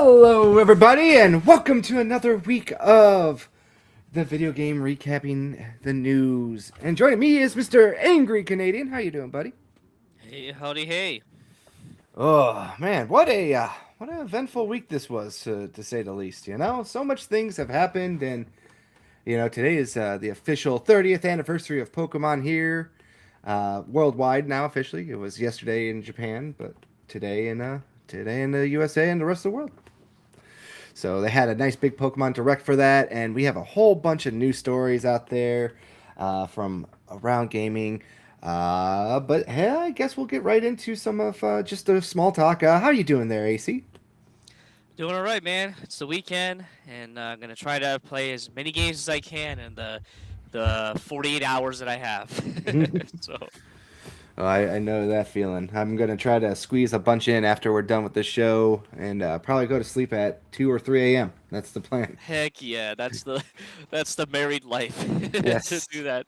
Hello, everybody, and welcome to another week of the video game recapping the news. And joining me is Mr. Angry Canadian. How you doing, buddy? Hey, howdy, hey. Oh man, what an eventful week this was, to say the least. So much things have happened, and today is the official 30th anniversary of Pokemon here, worldwide now officially. It was yesterday in Japan, but today in the USA and the rest of the world. So they had a nice big Pokemon Direct for that, and we have a whole bunch of news stories out there from around gaming. But hey, I guess we'll get right into some of just a small talk. How are you doing there, AC? Doing all right, man. It's the weekend, and I'm gonna try to play as many games as I can in the 48 hours that I have. So, Oh, I know that feeling. I'm gonna try to squeeze a bunch in after we're done with the show, and probably go to sleep at 2 or 3 a.m. That's the plan. heck yeah, that's the that's the married life to Yes, do that.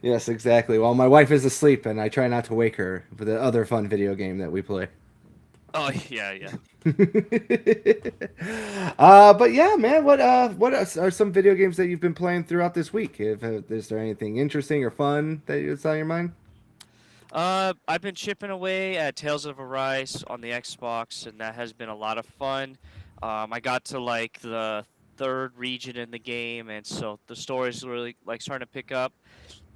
yes, exactly. Well, my wife is asleep, and I try not to wake her for the other fun video game that we play. Oh yeah, yeah. But yeah, man, what are some video games that you've been playing throughout this week? Is there anything interesting or fun that is on your mind? I've been chipping away at Tales of Arise on the Xbox, and that has been a lot of fun. I got to like the third region in the game, and so the story's really like starting to pick up.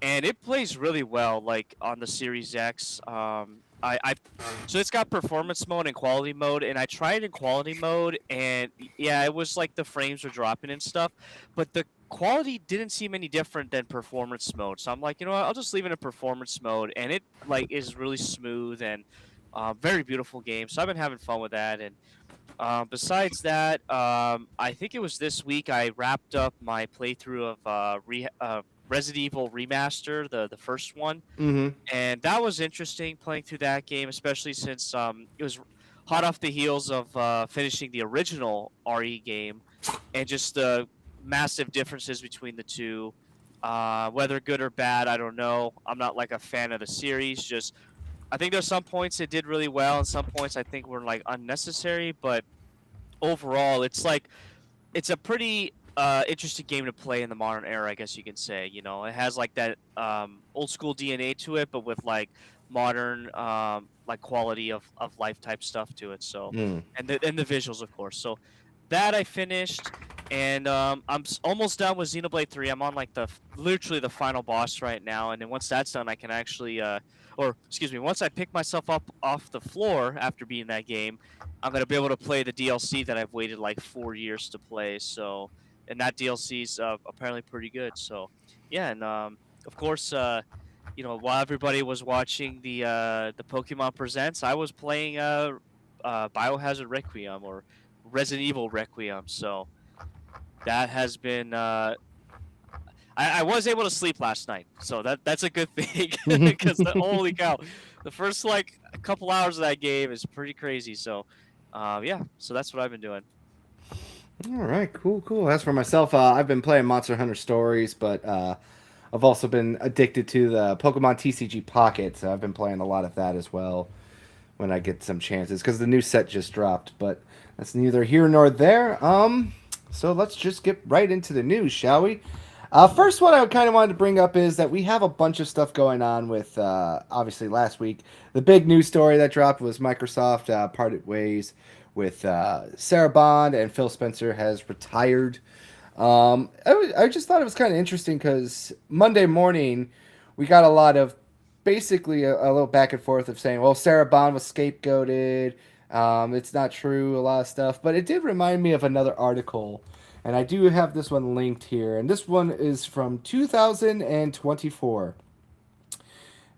And it plays really well like on the Series X. I so it's got performance mode and quality mode, and I tried in quality mode, and yeah, it was like the frames were dropping and stuff, but the quality didn't seem any different than performance mode. So I'm like, you know what, I'll just leave it in performance mode, and it like is really smooth and very beautiful game. So I've been having fun with that, and besides that, I think it was this week I wrapped up my playthrough of Resident Evil Remaster, the first one, Mm-hmm. and that was interesting playing through that game, especially since it was hot off the heels of finishing the original RE game, and just the massive differences between the two. Whether good or bad, I don't know. I'm not like a fan of the series. Just I think there's some points it did really well, and some points I think were like unnecessary. But overall, it's a pretty interesting game to play in the modern era, I guess you can say. You know, it has like that old school DNA to it, but with like modern like quality of life type stuff to it. So, Mm. and the visuals, of course. So that I finished, and almost done with Xenoblade 3. I'm on like literally the final boss right now, and then once that's done, I can actually or excuse me, once I pick myself up off the floor after beating that game, I'm gonna be able to play the DLC that I've waited like 4 years to play. So, and that DLC's apparently pretty good. So, yeah, and of course, while everybody was watching the Pokemon Presents, I was playing Biohazard Requiem or Resident Evil Requiem. So that has been. I was able to sleep last night, so that's a good thing because holy cow, the first like a couple hours of that game is pretty crazy. So, yeah, so that's what I've been doing. All right, cool, cool. As for myself, I've been playing Monster Hunter Stories, but I've also been addicted to the Pokemon TCG Pocket, so I've been playing a lot of that as well when I get some chances because the new set just dropped. But that's neither here nor there. So let's just get right into the news, shall we? First, what I kind of wanted to bring up is that we have a bunch of stuff going on with, obviously, last week. The big news story that dropped was Microsoft parted ways with Sarah Bond, and Phil Spencer has retired. I just thought it was kind of interesting because Monday morning we got a lot of basically a little back and forth of saying, well, Sarah Bond was scapegoated. It's not true, a lot of stuff. But it did remind me of another article. And I do have this one linked here. And this one is from 2024.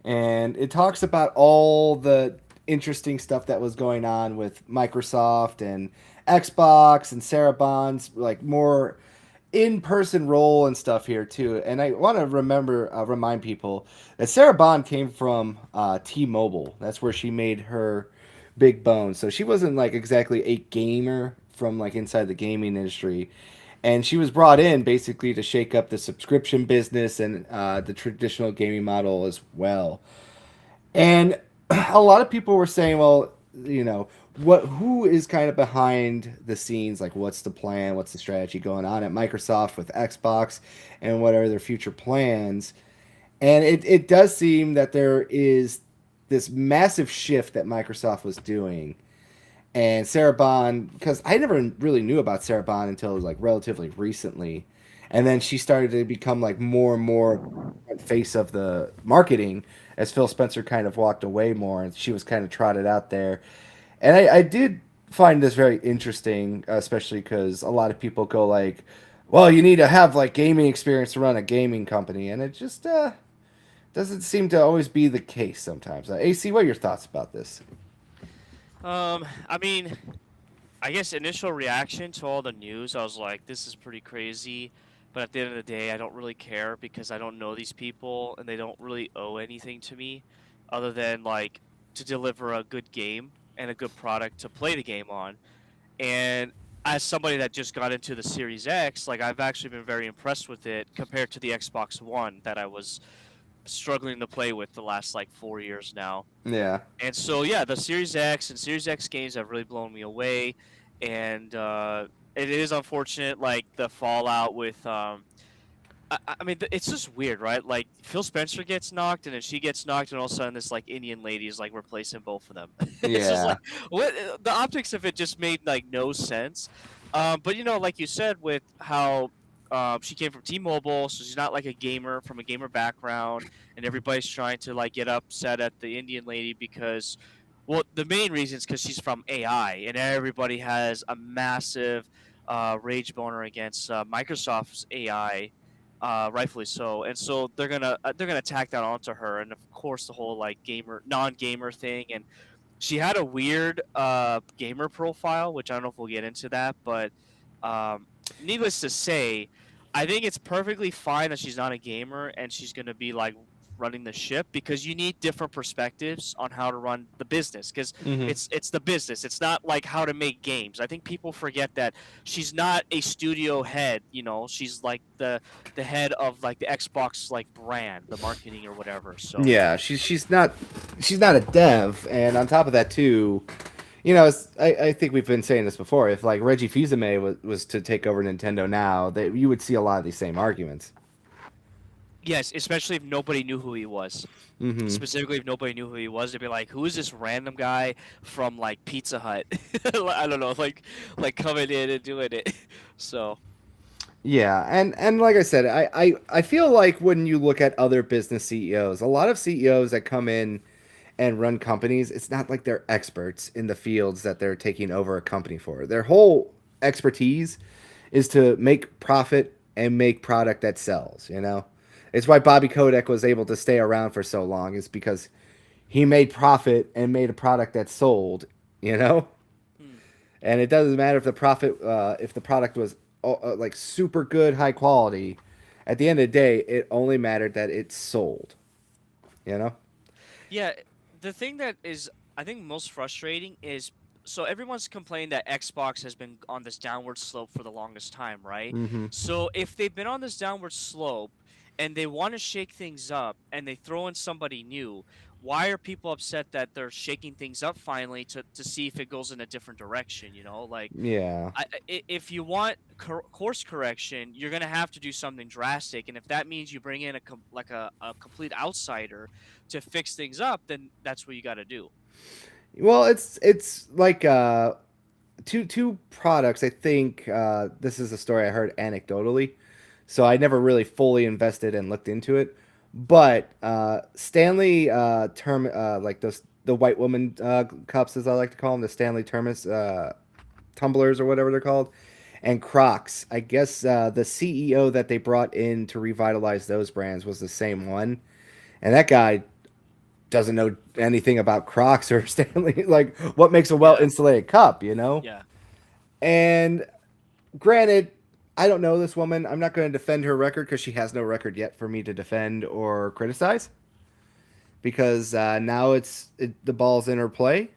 And it talks about all the interesting stuff that was going on with Microsoft and Xbox and Sarah Bond's like more in-person role and stuff here too. And I want to remind people that Sarah Bond came from T-Mobile. That's where she made her big bones. So she wasn't like exactly a gamer from like inside the gaming industry. And she was brought in basically to shake up the subscription business and the traditional gaming model as well. And a lot of people were saying, well, you know, who is kind of behind the scenes, like what's the plan, what's the strategy going on at Microsoft with Xbox, and what are their future plans. And it does seem that there is this massive shift that Microsoft was doing. And Sarah Bond, because I never really knew about Sarah Bond until like relatively recently. And then she started to become like more and more face of the marketing as Phil Spencer kind of walked away more and she was kind of trotted out there. And I did find this very interesting, especially because a lot of people go like, well, you need to have like gaming experience to run a gaming company. And it just doesn't seem to always be the case sometimes. AC, what are your thoughts about this? I mean, I guess initial reaction to all the news, I was like, this is pretty crazy. But at the end of the day, I don't really care because I don't know these people and they don't really owe anything to me other than like to deliver a good game and a good product to play the game on. And as somebody that just got into the Series X, like I've actually been very impressed with it compared to the Xbox One that I was struggling to play with the last like 4 years now. Yeah. And so yeah, the Series X and Series X games have really blown me away, and it is unfortunate like the fallout with I mean it's just weird, right? Like Phil Spencer gets knocked, and then she gets knocked, and all of a sudden this like Indian lady is like replacing both of them. It's just Yeah. like what the optics of it just made like no sense. But you know, like you said, with how she came from T-Mobile, so she's not like a gamer from a gamer background, and everybody's trying to like get upset at the Indian lady because, well, the main reason is because she's from AI, and everybody has a massive rage boner against Microsoft's AI, rightfully so, and so they're gonna tack that onto her, and of course the whole like gamer non-gamer thing, and she had a weird gamer profile, which I don't know if we'll get into that, but um, needless to say, I think it's perfectly fine that she's not a gamer and she's going to be like running the ship because you need different perspectives on how to run the business because Hmm. it's the business. It's not like how to make games. I think people forget that she's not a studio head, you know, she's like the head of like the Xbox like brand, the marketing or whatever. So, Yeah, she's not a dev, and on top of that too, I think we've been saying this before. If like Reggie Fils-Aimé was to take over Nintendo now, that you would see a lot of these same arguments. yes, especially if nobody knew who he was. Hmm. Specifically, if nobody knew who he was, they'd be like, "Who is this random guy from like Pizza Hut?" I don't know, like coming in and doing it. So Yeah, and like I said, I feel like when you look at other business CEOs, a lot of CEOs that come in and run companies, it's not like they're experts in the fields that they're taking over a company for. Their whole expertise is to make profit and make product that sells, you know? It's why Bobby Kotick was able to stay around for so long is because he made profit and made a product that sold, you know? hmm. And it doesn't matter if the product was like super good, high quality. At the end of the day, it only mattered that it sold, you know? Yeah, the thing that is I think most frustrating is so everyone's complained that Xbox has been on this downward slope for the longest time, right? Mm-hmm. So if they've been on this downward slope and they want to shake things up and they throw in somebody new, why are people upset that they're shaking things up finally to see if it goes in a different direction, you know? Like Yeah. if you want course correction, you're gonna have to do something drastic, and if that means you bring in a complete outsider to fix things up, then that's what you got to do. Well, it's like two products. I think this is a story I heard anecdotally, so I never really fully invested and looked into it. But Stanley like those the white woman cups, as I like to call them, the Stanley Termus tumblers or whatever they're called, and Crocs. I guess the CEO that they brought in to revitalize those brands was the same one, and that guy doesn't know anything about Crocs or Stanley. Like, what makes a well Yeah, insulated cup, you know? yeah, And granted, I don't know this woman. I'm not going to defend her record because she has no record yet for me to defend or criticize. Because now the ball's in her play.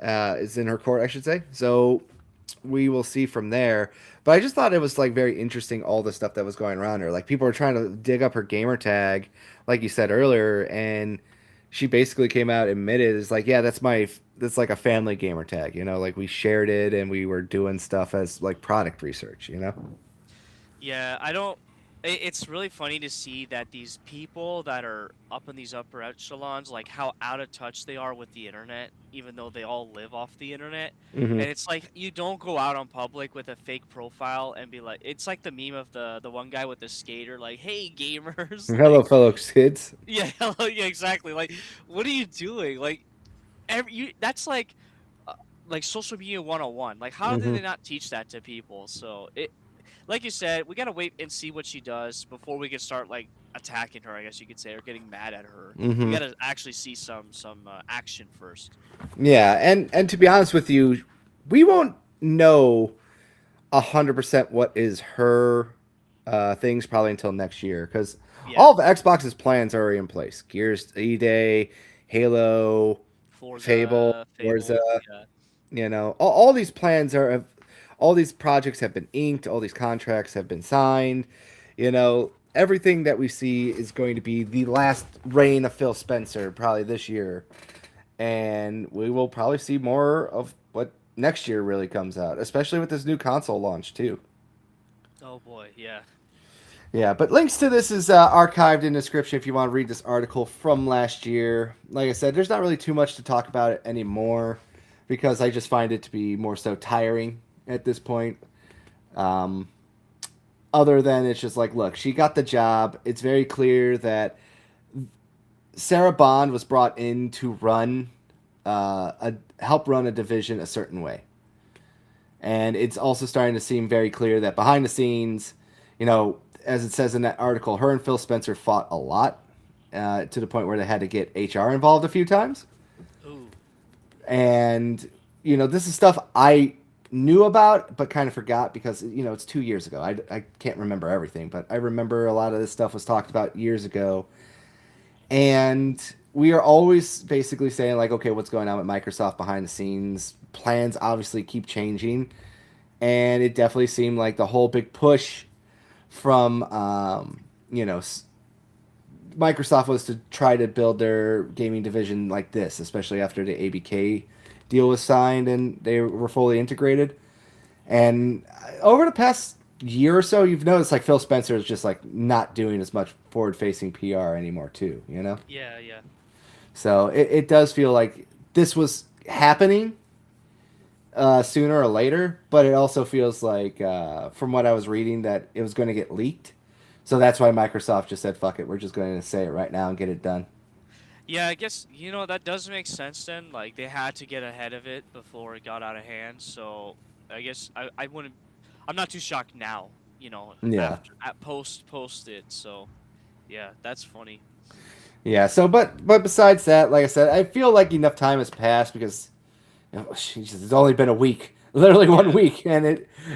It's in her court, I should say. So we will see from there. But I just thought it was like very interesting all the stuff that was going around her. Like people were trying to dig up her gamer tag, like you said earlier, and she basically came out and admitted, it's like, yeah, that's like a family gamer tag, you know, like we shared it and we were doing stuff as like product research, you know. Yeah, I don't. It's really funny to see that these people that are up in these upper echelons, like how out of touch they are with the internet, even though they all live off the internet. Hmm. And it's like you don't go out on public with a fake profile and be like, it's like the meme of the one guy with the skater, like, "Hey gamers," Hello, like, fellow kids. yeah, yeah, exactly. Like, what are you doing? Like, that's uh, like social media 101. Like, how did Hmm. they not teach that to people? So like you said, we gotta wait and see what she does before we can start like attacking her, I guess you could say, or getting mad at her. We Hmm. gotta actually see some action first. Yeah, and to be honest with you, we won't know 100% what is her things probably until next year because Yeah, all of Xbox's plans are already in place. Gears E Day, Halo, Fable, Forza, Forza. Fable, yeah. You know, all these plans are, all these projects have been inked, all these contracts have been signed. You know, everything that we see is going to be the last reign of Phil Spencer probably this year, and we will probably see more of what next year really comes out, especially with this new console launch too. Oh boy, yeah. Yeah, but links to this is archived in the description if you want to read this article from last year. Like I said, there's not really too much to talk about it anymore because I just find it to be more so tiring at this point. Um, Other than it's just like, look, she got the job. It's very clear that Sarah Bond was brought in to run help run a division a certain way. And it's also starting to seem very clear that behind the scenes, you know, as it says in that article, her and Phil Spencer fought a lot to the point where they had to get HR involved a few times. Ooh, And, you know, this is stuff I knew about but kind of forgot because, you know, it's 2 years ago. I can't remember everything, but I remember a lot of this stuff was talked about years ago. And we are always basically saying, like, okay, what's going on with Microsoft behind the scenes? Plans obviously keep changing. And it definitely seemed like the whole big push from you know, Microsoft was to try to build their gaming division like this, especially after the ABK deal was signed and they were fully integrated. And over the past year or so, you've noticed like Phil Spencer is just like not doing as much forward-facing PR anymore, too. You know, yeah, yeah. so it does feel like this was happening sooner or later, but it also feels like, from what I was reading, that it was going to get leaked. So that's why Microsoft just said, "Fuck it, we're just going to say it right now and get it done." Yeah, I guess, that does make sense then. Like they had to get ahead of it before it got out of hand. So I guess I wouldn't I'm not too shocked now, Yeah, after at post it. So yeah, that's funny. yeah. So, but besides that, like I said, I feel like enough time has passed because, you know, Jesus, it's only been a week, literally one Yeah. week,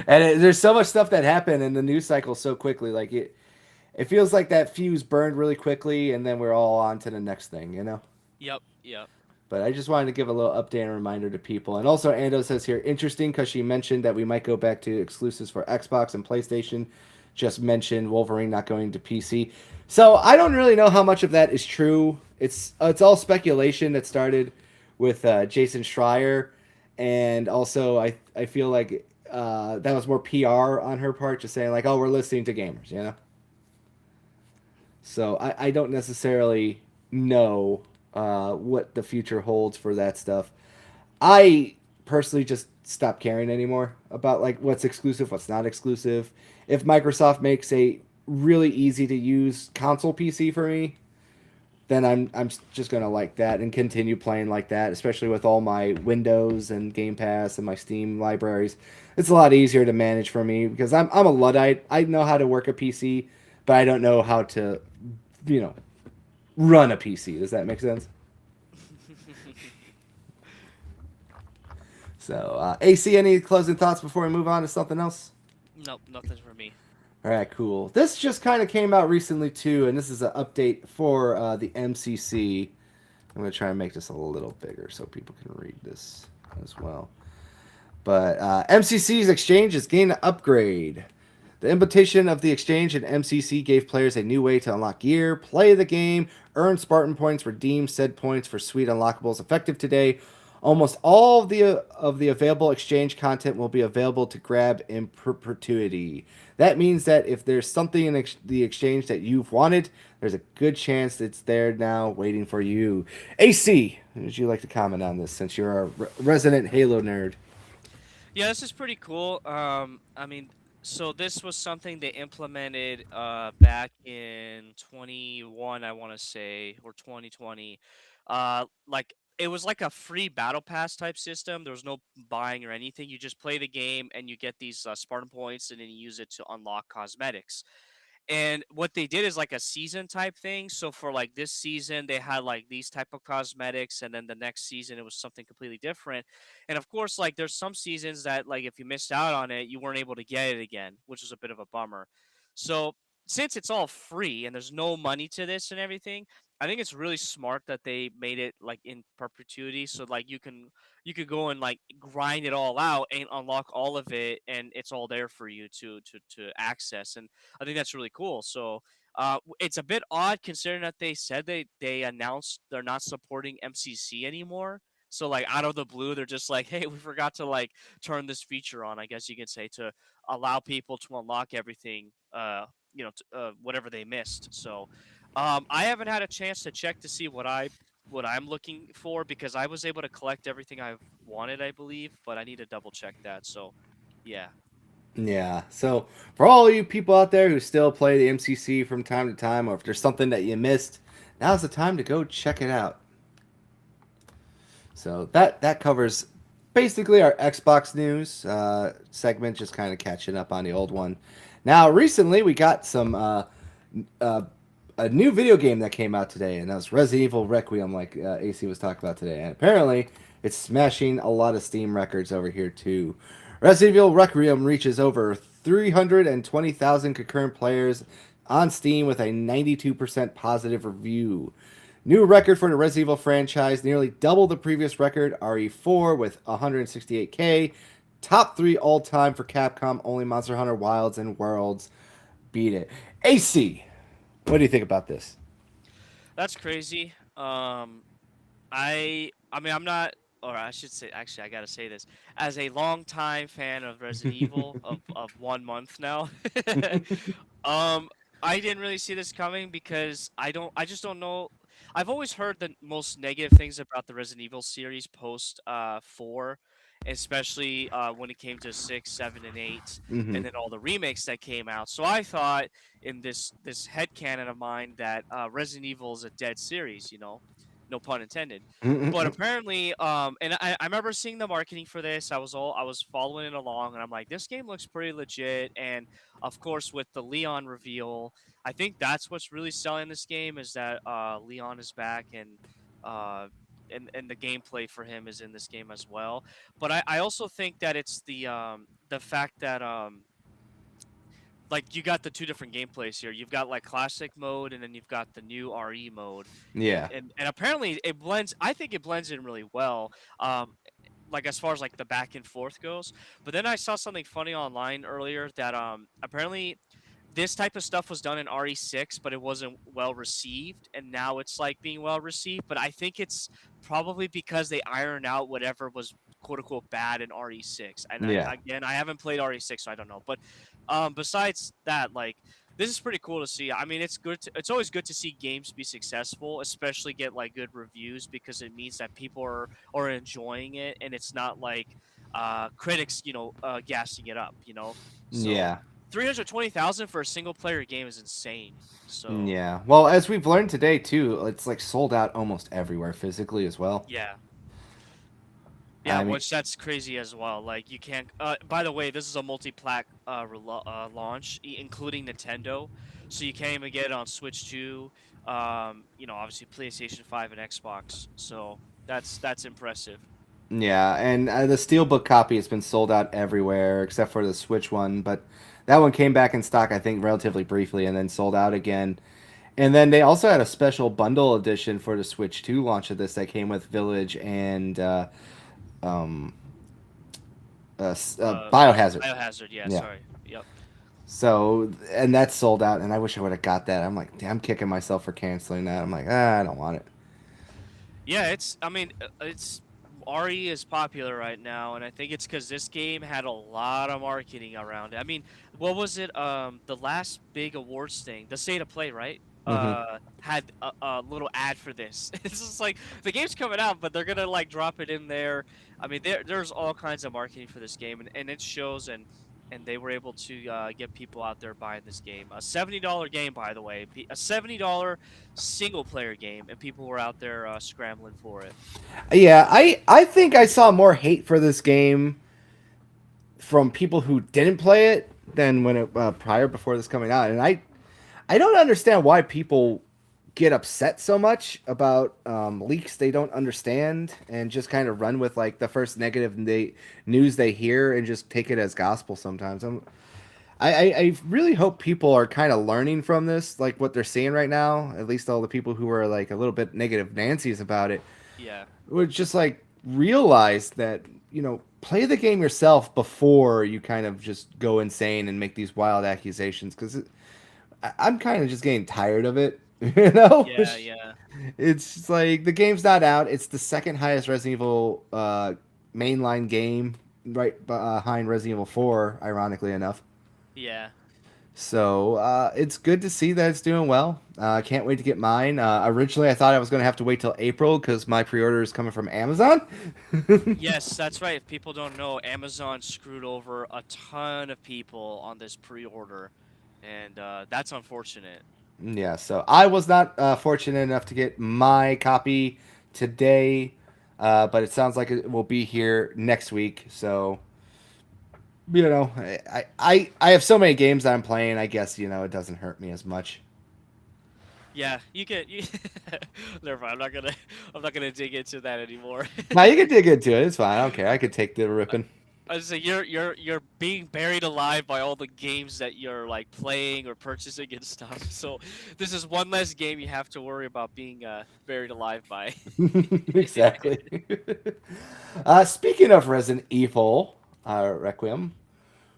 there's so much stuff that happened in the news cycle so quickly. Like it feels like that fuse burned really quickly, and then we're all on to the next thing, you know. Yep, yep. But I just wanted to give a little update and reminder to people. And also, Ando says here, interesting because she mentioned that we might go back to exclusives for Xbox and PlayStation. Just mentioned Wolverine not going to PC. So I don't really know how much of that is true. It's all speculation that started with Jason Schreier, and also I feel like that was more PR on her part, just saying like, oh, we're listening to gamers, you know. So I don't necessarily know what the future holds for that stuff. I personally just stopped caring anymore about like what's exclusive, what's not exclusive. If Microsoft makes a really easy to use console PC for me, then I'm just gonna like that and continue playing like that, especially with all my Windows and Game Pass and my Steam libraries. It's a lot easier to manage for me because I'm a luddite. I know how to work a PC, but I don't know how to, you know, run a PC. Does that make sense? So, AC, any closing thoughts before we move on to something else? Nope, nothing for me. All right, cool. This just kind of came out recently too, and this is an update for the MCC. I'm gonna try and make this a little bigger so people can read this as well. But MCC's exchange is getting an upgrade. The implementation of the exchange in MCC gave players a new way to unlock gear, play the game, earn Spartan points, redeem said points for sweet unlockables. Effective today, almost all of the available exchange content will be available to grab in perpetuity. That means that if there's something in the exchange that you've wanted, there's a good chance it's there now waiting for you. AC, would you like to comment on this since you're a resident Halo nerd? Yeah, this is pretty cool. I mean, so this was something they implemented back in 21, I want to say, or 2020. Like it was like a free battle pass type system. There was no buying or anything. You just play the game and you get these Spartan points, and then you use it to unlock cosmetics. And what they did is like a season type thing. So for like this season, they had like these type of cosmetics, and then the next season it was something completely different. And of course, like there's some seasons that like if you missed out on it, you weren't able to get it again, which was a bit of a bummer. So since it's all free and there's no money to this and everything, I think it's really smart that they made it like in perpetuity. So like you could go and like grind it all out and unlock all of it, and it's all there for you to access. And I think that's really cool. So it's a bit odd considering that they said they announced they're not supporting MCC anymore. So like out of the blue, they're just like, hey, we forgot to like turn this feature on. I guess you could say to allow people to unlock everything. Whatever they missed. So I haven't had a chance to check to see what I'm looking for because I was able to collect everything I've wanted, I believe, but I need to double check that. So yeah. Yeah. So for all you people out there who still play the MCC from time to time, or if there's something that you missed, now's the time to go check it out. So that covers basically our Xbox news segment, just kind of catching up on the old one. Now, recently we got some uh, a new video game that came out today, and that was Resident Evil Requiem, like AC was talking about today. And apparently, it's smashing a lot of Steam records over here too. Resident Evil Requiem reaches over 320,000 concurrent players on Steam with a 92% positive review. New record for the Resident Evil franchise, nearly double the previous record, RE4 with 168K. Top 3 all time for Capcom, only Monster Hunter Wilds and Worlds beat it. AC, what do you think about this? That's crazy. I mean I'm not, or I should say actually I gotta say this. As a longtime fan of Resident Evil of 1 month now, um I didn't really see this coming because I just don't know. I've always heard the most negative things about the Resident Evil series post 4, especially when it came to 6, 7, and 8, Mm-hmm. and then all the remakes that came out. So I thought in this headcanon of mine that Resident Evil is a dead series, no pun intended. But apparently, and I remember seeing the marketing for this. I was following it along, and I'm like, this game looks pretty legit. And of course, with the Leon reveal, I think that's what's really selling this game is that Leon is back, uh, and the gameplay for him is in this game as well. But I also think that it's the fact that like you got the two different gameplays here. You've got like classic mode, and then you've got the new RE mode, and Yeah. and apparently it blends. I think it blends in really well. Like as far as like the back and forth goes. But then I saw something funny online earlier that apparently this type of stuff was done in RE6, but it wasn't well received, and now it's like being well received. But I think it's probably because they ironed out whatever was quote unquote bad in RE6. And Yeah. again, I haven't played RE6, so I don't know. But besides that, like this is pretty cool to see. I mean, it's good. It's always good to see games be successful, especially get like good reviews because it means that people are enjoying it, and it's not like critics, gassing it up. So Yeah. 320,000 for a single player game is insane. So Yeah. Well, as we've learned today too, it's like sold out almost everywhere physically as well. yeah, yeah, I mean, which that's crazy as well. Like you can't. By the way, this is a multi-plat launch, including Nintendo, so you can't even get it on Switch 2. Obviously PlayStation 5 and Xbox. So that's impressive. yeah, and the Steelbook copy has been sold out everywhere except for the Switch one, but that one came back in stock, I think, relatively briefly and then sold out again. And then they also had a special bundle edition for the Switch 2 launch of this that came with Village and um, Uh, Biohazard. Biohazard. Yeah, Yeah. sorry. Yep. So, and that's sold out, and I wish I would have got that. I'm like, damn, I'm kicking myself for canceling that. I'm like, I don't want it. Yeah, it's. I mean, it's RE is popular right now, and I think it's because this game had a lot of marketing around it. I mean, what was it? The last big awards thing, the State of Play, right? Hmm. Had a little ad for this. It's just like the game's coming out, but they're gonna like drop it in there. I mean, there's all kinds of marketing for this game, and it shows. And they were able to get people out there buying this game. A $70 game, by the way, a $70 single player game, and people were out there scrambling for it. Yeah, I think I saw more hate for this game from people who didn't play it than when it prior before this coming out, and I don't understand why people get upset so much about leaks they don't understand and just kind of run with like the first negative news they hear and just take it as gospel sometimes. I really hope people are kind of learning from this, like what they're seeing right now. At least all the people who are like a little bit negative Nancy's about it Yeah, would just like realize that play the game yourself before you kind of just go insane and make these wild accusations because I'm kind of just getting tired of it. You know, yeah, yeah, it's just like the game's not out. It's the second highest Resident Evil mainline game, right behind Resident Evil 4, ironically enough. yeah. So it's good to see that it's doing well. I can't wait to get mine. Originally, I thought I was going to have to wait till April because my pre-order is coming from Amazon. Yes, that's right. If people don't know, Amazon screwed over a ton of people on this pre-order, and that's unfortunate. Yeah, so I was not fortunate enough to get my copy today, but it sounds like it will be here next week. So I have so many games that I'm playing. I guess it doesn't hurt me as much. Yeah, you can. You, never mind. I'm not gonna dig into that anymore. Now you can dig into it. It's fine. I don't care. I could take the ripping. I was say you're being buried alive by all the games that you're like playing or purchasing and stuff. So this is one less game you have to worry about being buried alive by. Exactly. Speaking of Resident Evil Requiem,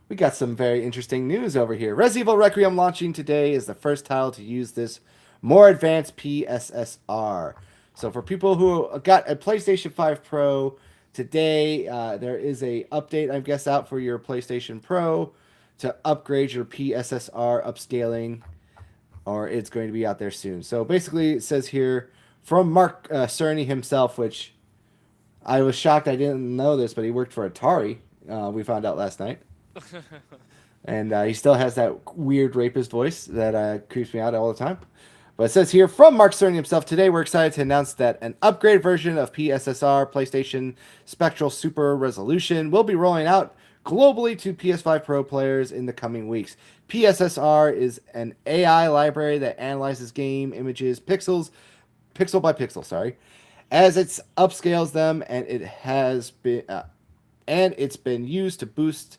we got some very interesting news over here. Resident Evil Requiem launching today is the first title to use this more advanced PSSR. So for people who got a PlayStation 5 Pro today, there is a update I guess out for your PlayStation Pro to upgrade your PSSR upscaling, or it's going to be out there soon. So basically, it says here from Mark Cerny himself, which I was shocked I didn't know this, but he worked for Atari. We found out last night. And he still has that weird rapist voice that creeps me out all the time. But it says here from Mark Cerny himself, today we're excited to announce that an upgraded version of PSSR, PlayStation Spectral Super Resolution, will be rolling out globally to PS5 Pro players in the coming weeks. PSSR is an AI library that analyzes game images pixel by pixel, sorry, as it upscales them, and it's been used to boost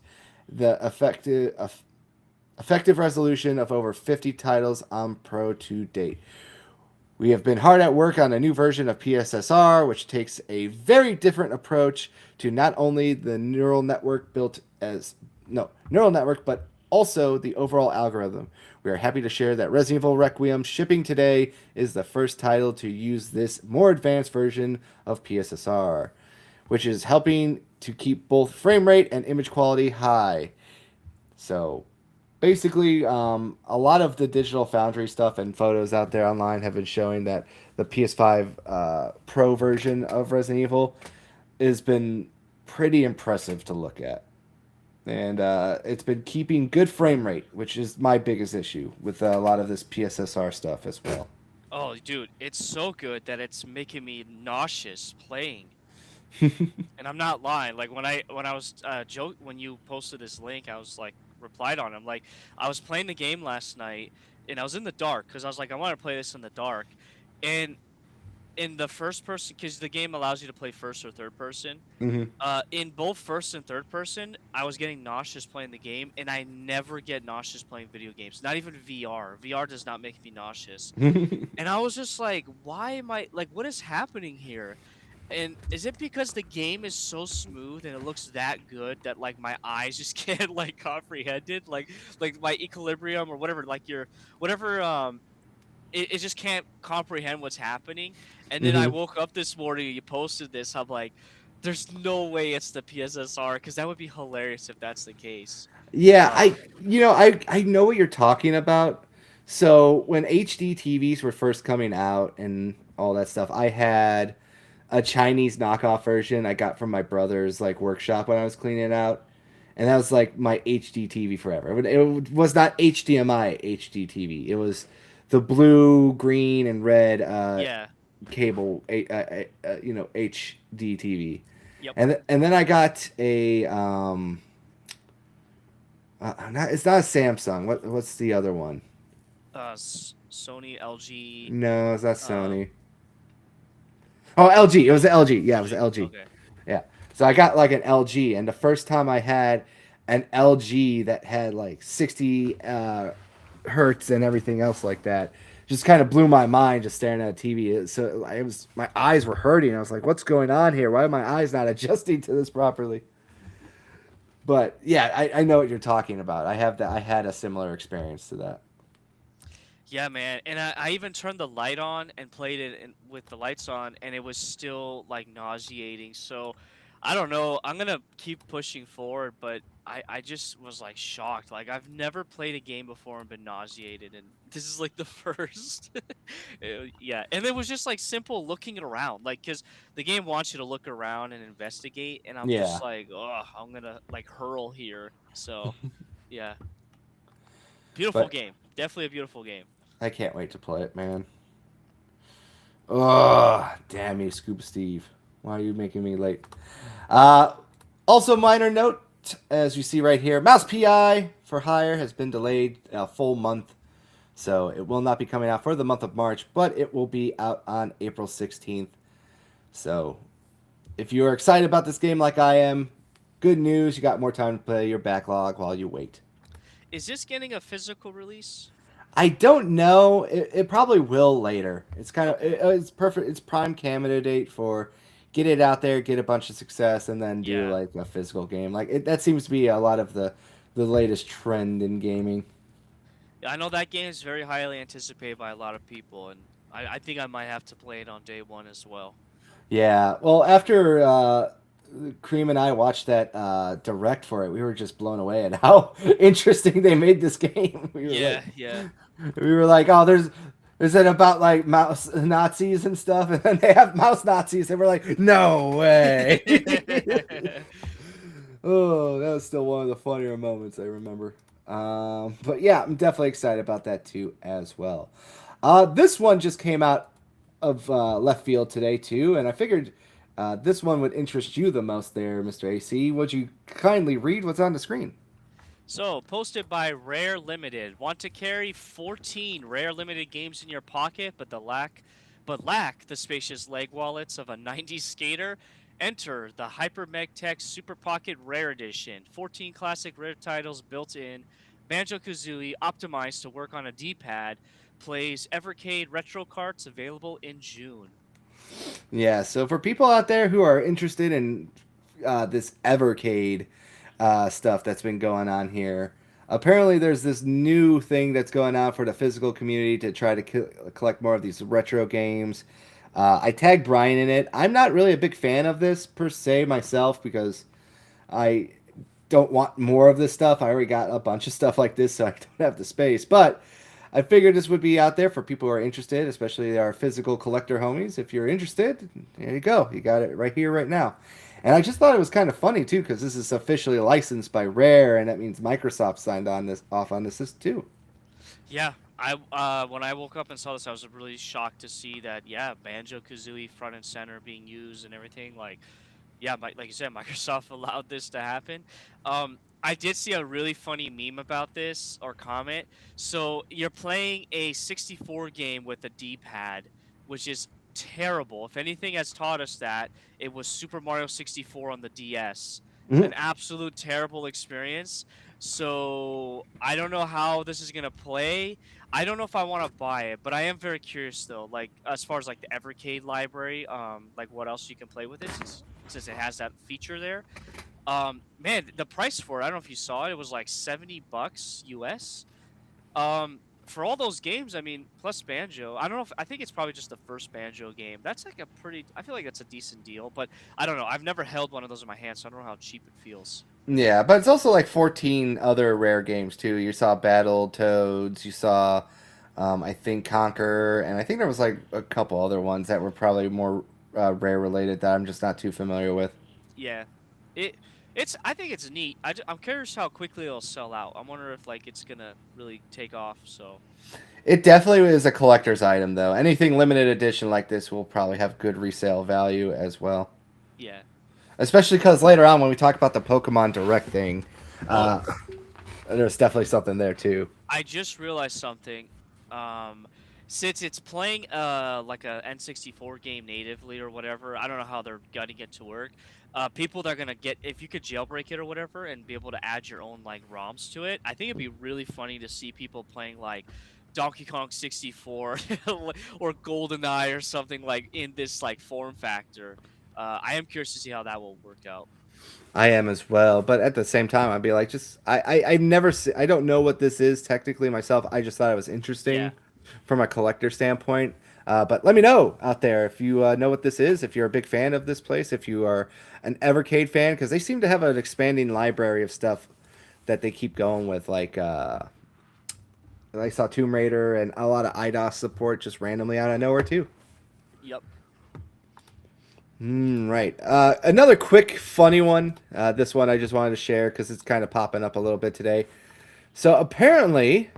the effective resolution of over 50 titles on Pro to date. We have been hard at work on a new version of PSSR, which takes a very different approach to not only the neural network but also the overall algorithm. We are happy to share that Resident Evil Requiem shipping today is the first title to use this more advanced version of PSSR, which is helping to keep both frame rate and image quality high. So basically, a lot of the Digital Foundry stuff and photos out there online have been showing that the PS5 Pro version of Resident Evil has been pretty impressive to look at. And it's been keeping good frame rate, which is my biggest issue with a lot of this PSSR stuff as well. Oh, dude, it's so good that it's making me nauseous playing. And I'm not lying. Like when I was when you posted this link, I was like replied on. I'm like I was playing the game last night and I was in the dark because I was like I want to play this in the dark, and in the first person because the game allows you to play first or third person. Hmm. In both first and third person, I was getting nauseous playing the game, and I never get nauseous playing video games. Not even VR. VR does not make me nauseous. And I was just like, why am I like, what is happening here? And is it because the game is so smooth and it looks that good that like my eyes just can't like comprehend it? Like my equilibrium or whatever, like your whatever it just can't comprehend what's happening. And then I Hmm. woke up this morning and you posted this. I'm like, there's no way it's the PSSR because that would be hilarious if that's the case. Yeah, Um, I know what you're talking about. So when HD TVs were first coming out and all that stuff, I had a Chinese knockoff version I got from my brother's like workshop when I was cleaning it out, and that was like my HD TV forever. It was not HDMI HD TV. It was the blue, green, and red yeah. cable, HD TV, Yep. and then I got a it's not a Samsung. What's the other one? Sony, LG. No, it's not Um, Sony. Oh, LG. It was the LG. Yeah, it was the LG. LG. Okay. Yeah. So I got like an LG, and the first time I had an LG that had like 60 hertz and everything else like that, just kind of blew my mind just staring at a TV. So it was my eyes were hurting. I was like, "What's going on here? Why are my eyes not adjusting to this properly?" But yeah, I know what you're talking about. I have that. I had a similar experience to that. Yeah, man. And I even turned the light on and played it with the lights on, and it was still like nauseating. So I don't know. I'm gonna keep pushing forward, but I just was like shocked. Like I've never played a game before and been nauseated, and this is like the first. Yeah, and it was just like simple looking around, like because the game wants you to look around and investigate, and I'm just Yeah, like, oh, I'm gonna like hurl here. So yeah, beautiful but game. Definitely a beautiful game. I can't wait to play it, man. Oh, damn you, Scuba Steve. Why are you making me late? Uh, Also, minor note, as you see right here, Mouse PI for Hire has been delayed a full month. So it will not be coming out for the month of March, but it will be out on April 16th. So if you are excited about this game like I am, good news. You got more time to play your backlog while you wait. Is this getting a physical release? I don't know. It probably will later. It's kind of Okay. it's perfect. It's prime candidate for get it out there, get a bunch of success, and then do Yeah. like a physical game. That seems to be a lot of the latest trend in gaming. I know that game is very highly anticipated by a lot of people, and I think I might have to play it on day one as well. Yeah. Well, after Cream and I watched that direct for it, we were just blown away at how interesting they made this game. Yeah, yeah. We were like, oh, there's it about like mouse Nazis and stuff, and then they have mouse Nazis, and we're like, no way. Oh, that was still one of the funnier moments I remember. But yeah, I'm definitely excited about that too as well. This one just came out of left field today too, and I figured this one would interest you the most there, Mr. AC. Would you kindly read what's on the screen? So, posted by Rare Limited. Want to carry 14 Rare Limited games in your pocket, but lack the spacious leg wallets of a 90s skater? Enter the HyperMegTech Super Pocket Rare Edition. 14 classic rare titles built in. Banjo-Kazooie optimized to work on a D-pad. Plays Evercade retro carts available in June. Yeah, so for people out there who are interested in this Evercade stuff that's been going on here, apparently there's this new thing that's going on for the physical community to try to collect more of these retro games. I tagged Brian in it. I'm not really a big fan of this per se myself because I don't want more of this stuff. I already got a bunch of stuff like this, so I don't have the space. But I figured this would be out there for people who are interested, especially our physical collector homies. If you're interested, there you go. You got it right here, right now. And I just thought it was kind of funny too, because this is officially licensed by Rare, and that means Microsoft signed on this off on this too. Yeah, I when I woke up and saw this, I was really shocked to see that. Yeah, Banjo Kazooie front and center being used and everything. Like, yeah, like you said, Microsoft allowed this to happen. I did see a really funny meme about this or comment. So you're playing a 64 game with a D-pad, which is terrible. If anything has taught us that, it was Super Mario 64 on the DS. An Mhm. absolute terrible experience. So I don't know how this is gonna play. I don't know if I want to buy it, but I am very curious though. Like as far as like the Evercade library, like what else you can play with it since it has that feature there. Man, the price for it, I don't know if you saw it. It was like $70 US. For all those games, I mean, plus Banjo. I don't know if I think it's probably just the first Banjo game. That's like a pretty. I feel like it's a decent deal, but I don't know. I've never held one of those in my hand, so I don't know how cheap it feels. Yeah, but it's also like 14 other rare games too. You saw Battle Toads, you saw, I think Conquer, and I think there was like a couple other ones that were probably more rare related that I'm just not too familiar with. Yeah, it it's. I think it's neat. I'm curious how quickly it'll sell out. I'm wondering if like it's gonna really take off. So It definitely is a collector's item though. Anything limited edition like this will probably have good resale value as well. yeah. Especially because later on when we talk about the Pokemon Direct thing, Oh, uh, there's definitely something there too. I just realized something. Um, since it's playing like a N64 game natively or whatever, I don't know how they're gutting it to work. People that are gonna get if you could jailbreak it or whatever and be able to add your own like ROMs to it, I think it'd be really funny to see people playing like Donkey Kong 64 or GoldenEye or something like in this like form factor. I am curious to see how that will work out. I am as well, but at the same time, I'd be like, just I've never I don't know what this is technically myself. I just thought it was Yeah. interesting from a collector standpoint. But let me know out there if you know what this is, if you're a big fan of this place, if you are an Evercade fan, because they seem to have an expanding library of stuff that they keep going with. Like I saw Tomb Raider and a lot of IDOS support just randomly out of nowhere too. Yep. Right. Another quick, funny one. This one I just wanted to share because it's kind of popping up a little bit today. So apparently,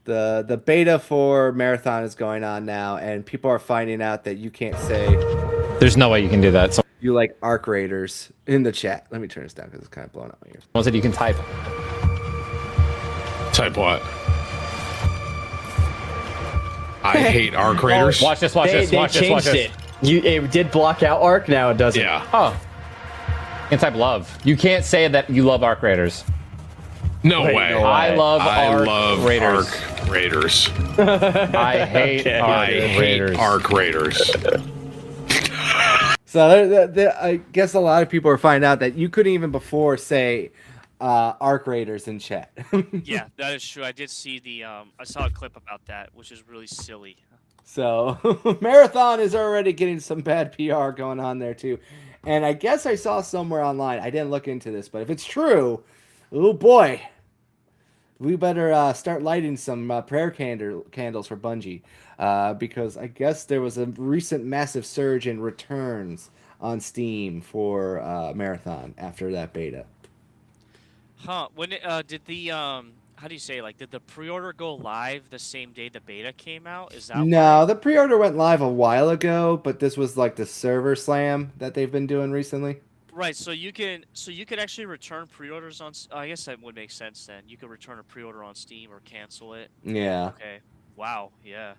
the beta for Marathon is going on now, and people are finding out that you can't say There's no way you can do that. you like Arc Raiders in the chat. Let me turn this down because it's kind of blowing out my ears. Someone said you can type. Type what? I hate Arc Raiders. Watch this, watch this, They watch this, watch changed this. it. It did block out Arc, now it doesn't. Yeah. Oh. You can type love. You can't say that you love Arc Raiders. No Wait, way. no way. I love I Arc love Raiders. Arc Raiders. I hate Okay. Arc I hate Raiders. Arc Raiders. So I guess a lot of people are finding out that you couldn't even before say Arc Raiders in chat. Yeah, that is true. I did see the I saw a clip about that, which is really silly. So Marathon is already getting some bad PR going on there too. And I guess I saw somewhere online. I didn't look into this, but if it's true, oh boy, we better start lighting some prayer candles for Bungie, because I guess there was a recent massive surge in returns on Steam for Marathon after that beta. Huh? When it, did the how do you say like did the pre-order go live the same day the beta came out? Is that No, the pre-order went live a while ago, but this was like the server slam that they've been doing recently. right? So you can actually return pre-orders on. I guess that would make sense then. You could return a pre-order on Steam or cancel it. Yeah. Okay. Wow. Yeah.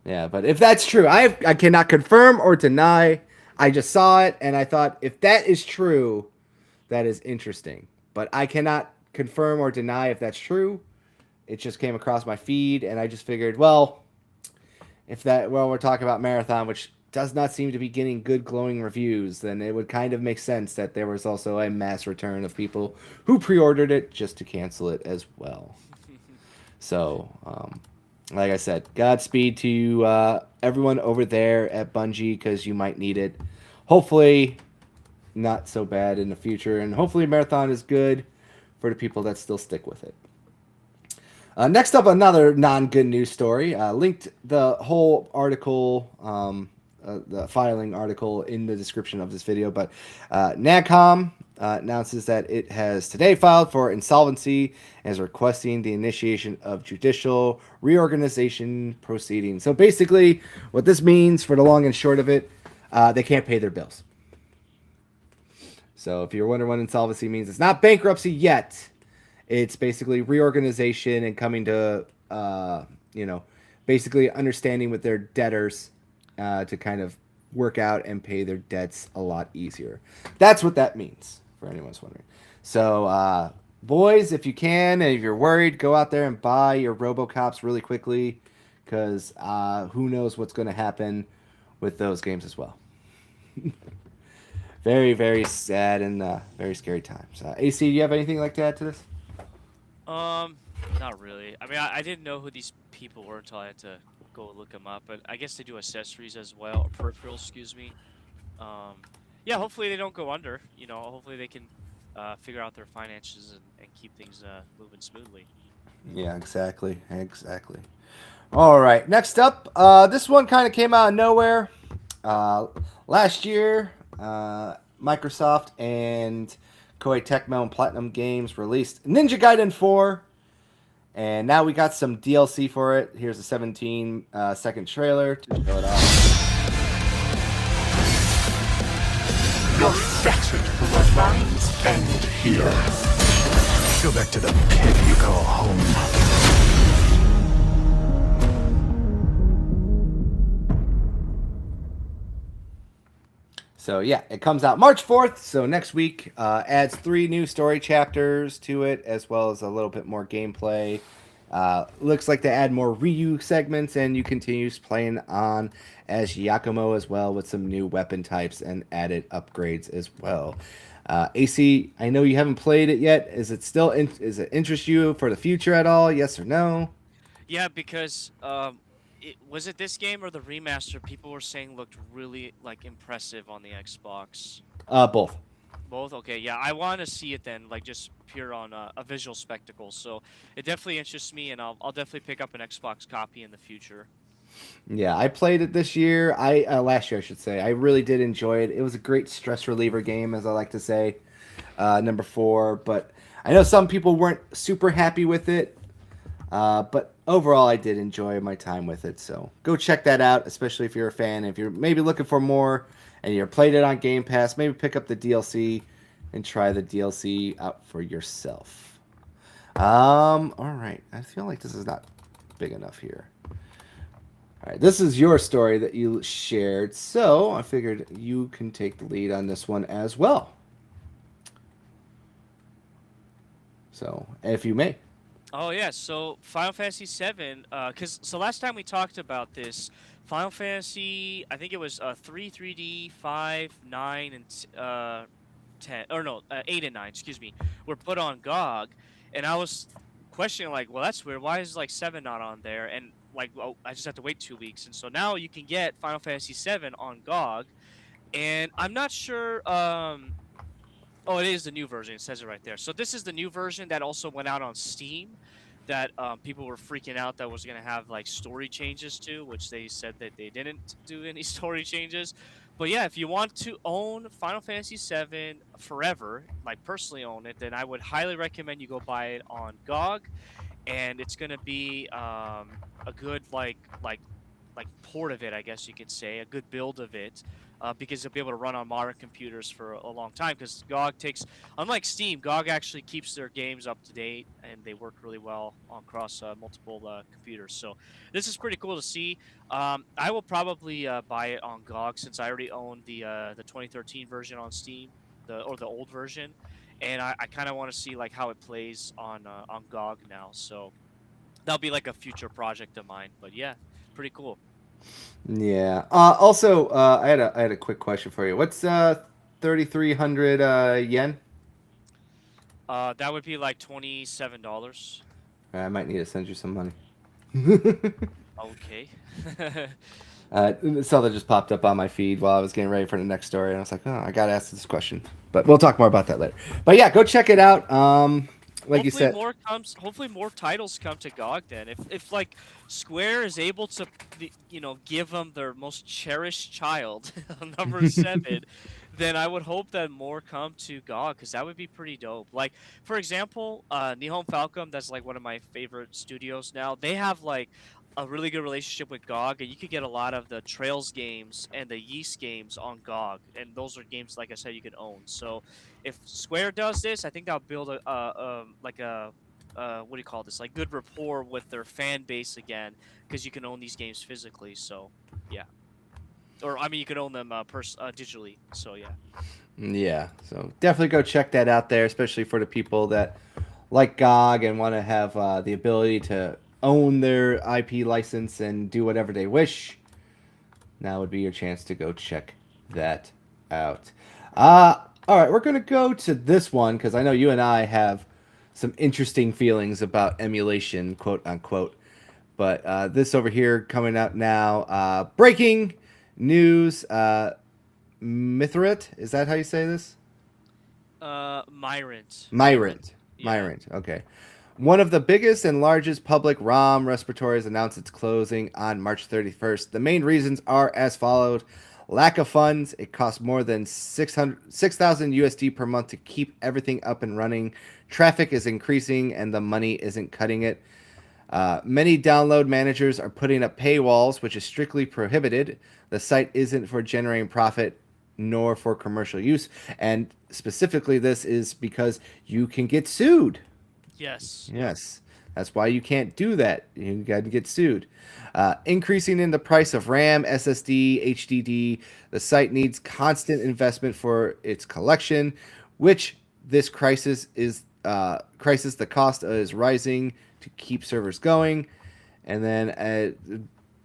Yeah, but if that's true, I cannot confirm or deny. I just saw it and I thought if that is true, that is interesting. But I cannot confirm or deny if that's true. It just came across my feed and I just figured, well, we're talking about Marathon, which does not seem to be getting good glowing reviews, then it would kind of make sense that there was also a mass return of people who pre-ordered it just to cancel it as well. So, like I said, Godspeed to everyone over there at Bungie because you might need it. Hopefully, not so bad in the future, and hopefully, Marathon is good for the people that still stick with it. Next up, another non-good news story. Linked the whole article, the filing article in the description of this video, but NAGCOM announces that it has today filed for insolvency and is requesting the initiation of judicial reorganization proceedings. So basically, what this means for the long and short of it, they can't pay their bills. So if you're wondering what insolvency means, it's not bankruptcy yet. It's basically reorganization and coming to, basically understanding with their debtors to kind of work out and pay their debts a lot easier. That's what that means, for anyone's wondering. So boys, if you can, and if you're worried, go out there and buy your RoboCops really quickly, because who knows what's going to happen with those games as well. Very, very sad and very scary times. AC, do you have anything like to add to this? Not really. I mean, I didn't know who these people were until I had to go look them up. But I guess they do accessories as well, or peripherals, excuse me. Yeah. Hopefully they don't go under. You know, hopefully they can figure out their finances and keep things moving smoothly. Yeah, exactly. Exactly. All right. Next up, this one kind of came out of nowhere. Last year, Microsoft and Koei Tecmo and Platinum Games released Ninja Gaiden 4. And now we got some DLC for it. Here's a 17-second trailer to show it off. Your fetid bloodlines end here. Go back to the pit you call home. So yeah, it comes out March 4th. So next week, adds 3 new story chapters to it, as well as a little bit more gameplay. Looks like they add more Ryu segments, and you continue playing on as Yakumo as well, with some new weapon types and added upgrades as well. AC, I know you haven't played it yet. Is it still is it interest you for the future at all? Yes or no? Yeah, because was it this game or the remaster? People were saying looked really like impressive on the Xbox. Both. Both? Okay, yeah, I want to see it then, like just pure on a visual spectacle. So it definitely interests me, and I'll definitely pick up an Xbox copy in the future. Yeah, I played it this year. Last year I should say. I really did enjoy it. It was a great stress reliever game, as I like to say. Number 4, but I know some people weren't super happy with it. But overall, I did enjoy my time with it. So go check that out, especially if you're a fan. If you're maybe looking for more and you're played it on Game Pass, maybe pick up the DLC and try the DLC out for yourself. All right. I feel like this is not big enough here. All right. This is your story that you shared, so I figured you can take the lead on this one as well. So, if you may. Oh yeah, so Final Fantasy VII, so last time we talked about this, Final Fantasy, I think it was 3, 3D, 5, 9, and 10, or no, 8 and 9, excuse me, were put on GOG, and I was questioning like, well, that's weird. Why is like 7 not on there? And like, well, I just have to wait 2 weeks, and so now you can get Final Fantasy VII on GOG, and I'm not sure. Oh, it is the new version. It says it right there. So this is the new version that also went out on Steam that people were freaking out that was going to have like story changes to, which they said that they didn't do any story changes. But yeah, if you want to own Final Fantasy VII forever, like personally own it, then I would highly recommend you go buy it on GOG. And it's going to be a good like port of it, I guess you could say, a good build of it. Because you'll be able to run on modern computers for a long time. Because GOG takes, unlike Steam, GOG actually keeps their games up to date, and they work really well on across multiple computers. So this is pretty cool to see. I will probably buy it on GOG since I already own the 2013 version on Steam, the old version, and I kind of want to see like how it plays on GOG now. So that'll be like a future project of mine. But yeah, pretty cool. Yeah. Also, I had a quick question for you. What's 3,300 yen? That would be like $27. I might need to send you some money. Okay. Something just popped up on my feed while I was getting ready for the next story, and I was like, oh, I gotta ask this question. But we'll talk more about that later. But yeah, go check it out. Like you said, hopefully more titles come to GOG then. If like Square is able to, give them their most cherished child, number 7, then I would hope that more come to GOG, because that would be pretty dope. Like, for example, Nihon Falcom, that's like one of my favorite studios now. They have like a really good relationship with GOG, and you could get a lot of the Trails games and the Yeast games on GOG, and those are games, like I said, you can own. So if Square does this, I think that'll build what do you call this, like good rapport with their fan base again, because you can own these games physically. So yeah, or I mean you can own them digitally. So yeah. Yeah, so definitely go check that out there, especially for the people that like GOG and want to have the ability to own their IP license and do whatever they wish, now would be your chance to go check that out. All right, we're going to go to this one because I know you and I have some interesting feelings about emulation, quote unquote. But this over here coming out now, breaking news, Mithrit, is that how you say this? Myrant. Myrant. Yeah. Myrant, okay. One of the biggest and largest public ROM repositories announced its closing on March 31st. The main reasons are as followed. Lack of funds. It costs more than 6,000 USD per month to keep everything up and running. Traffic is increasing and the money isn't cutting it. Many download managers are putting up paywalls, which is strictly prohibited. The site isn't for generating profit nor for commercial use. And specifically, this is because you can get sued. Yes. Yes. That's why you can't do that. You got to get sued. Increasing in the price of RAM, SSD, HDD. The site needs constant investment for its collection, which this crisis, the cost is rising to keep servers going. And then a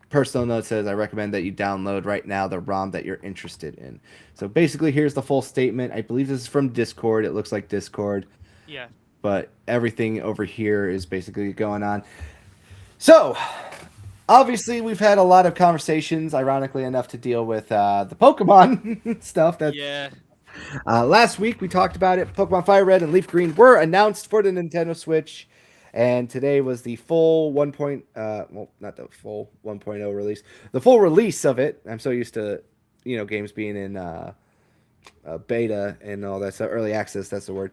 personal note says, I recommend that you download right now the ROM that you're interested in. So basically, here's the full statement. I believe this is from Discord. It looks like Discord. Yeah. But everything over here is basically going on. So, obviously, we've had a lot of conversations, ironically enough, to deal with the Pokemon stuff. Yeah. Last week, we talked about it. Pokemon Fire Red and Leaf Green were announced for the Nintendo Switch. And today was the full not the full 1.0 release. The full release of it. I'm so used to, games being in beta and all that stuff. Early access, that's the word.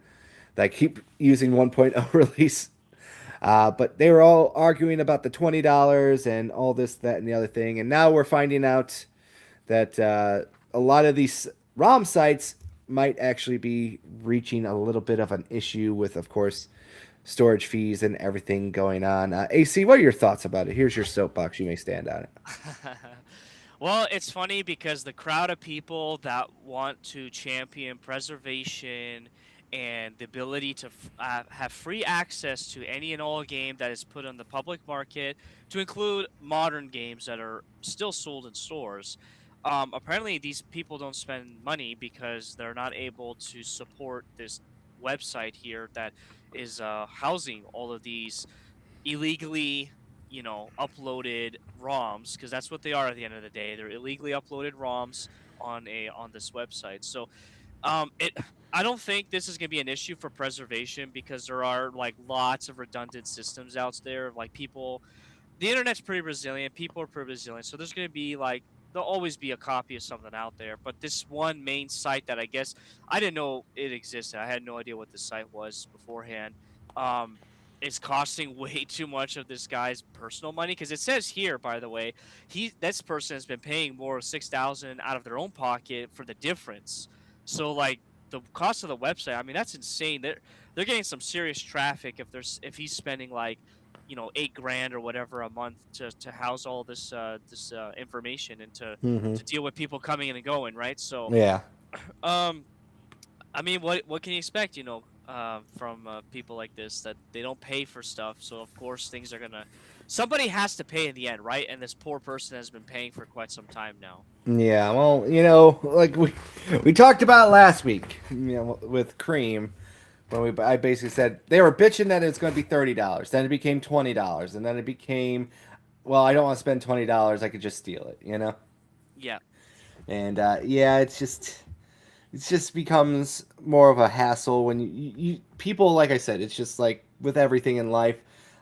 I keep using 1.0 release. But they were all arguing about the $20 and all this, that, and the other thing. And now we're finding out that a lot of these ROM sites might actually be reaching a little bit of an issue with, of course, storage fees and everything going on. AC, what are your thoughts about it? Here's your soapbox. You may stand on it. Well, it's funny because the crowd of people that want to champion preservation and the ability to have free access to any and all game that is put on the public market, to include modern games that are still sold in stores. Apparently, these people don't spend money because they're not able to support this website here that is housing all of these illegally, uploaded ROMs, because that's what they are at the end of the day. They're illegally uploaded ROMs on this website. So, I don't think this is going to be an issue for preservation because there are like lots of redundant systems out there. Like the internet's pretty resilient. People are pretty resilient. So there's going to be there'll always be a copy of something out there. But this one main site that I guess I didn't know it existed. I had no idea what this site was beforehand. It's costing way too much of this guy's personal money, because it says here, by the way, this person has been paying more of $6,000 out of their own pocket for the difference. So the cost of the website, I mean, that's insane. They're getting some serious traffic if he's spending $8,000 or whatever a month to house all this information and to deal with people coming in and going, right? So Yeah. I mean, what can you expect, from people like this, that they don't pay for stuff? So of course things are gonna. Somebody has to pay in the end, right? And this poor person has been paying for quite some time now. Yeah, well, like we talked about last week, with Cream, when I basically said they were bitching that it's going to be $30, then it became $20, and then it became, well, I don't want to spend $20, I could just steal it, Yeah. And it just becomes more of a hassle when you people, like I said, it's just like with everything in life.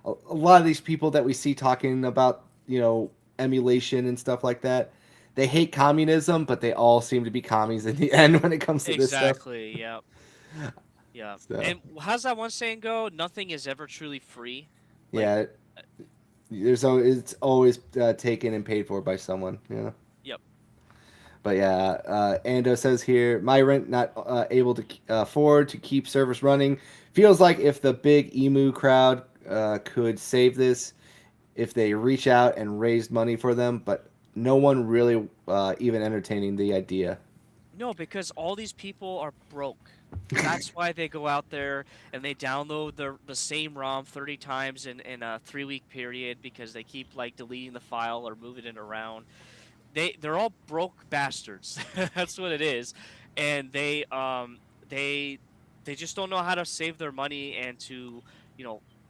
A lot of these people that we see talking about, emulation and stuff like that, they hate communism, but they all seem to be commies in the end when it comes to this stuff. Exactly. Yeah. Yeah. So. And how's that one saying go? Nothing is ever truly free. Yeah. It's always taken and paid for by someone. Yep. But yeah, Ando says here, Myrant not able to afford to keep servers running. Feels like if the big emu crowd could save this, if they reach out and raised money for them, but no one really even entertaining the idea. No, because all these people are broke. That's why they go out there and they download the same ROM 30 times in a 3-week period because they keep like deleting the file or moving it around. They're all broke bastards. That's what it is, and they they just don't know how to save their money and to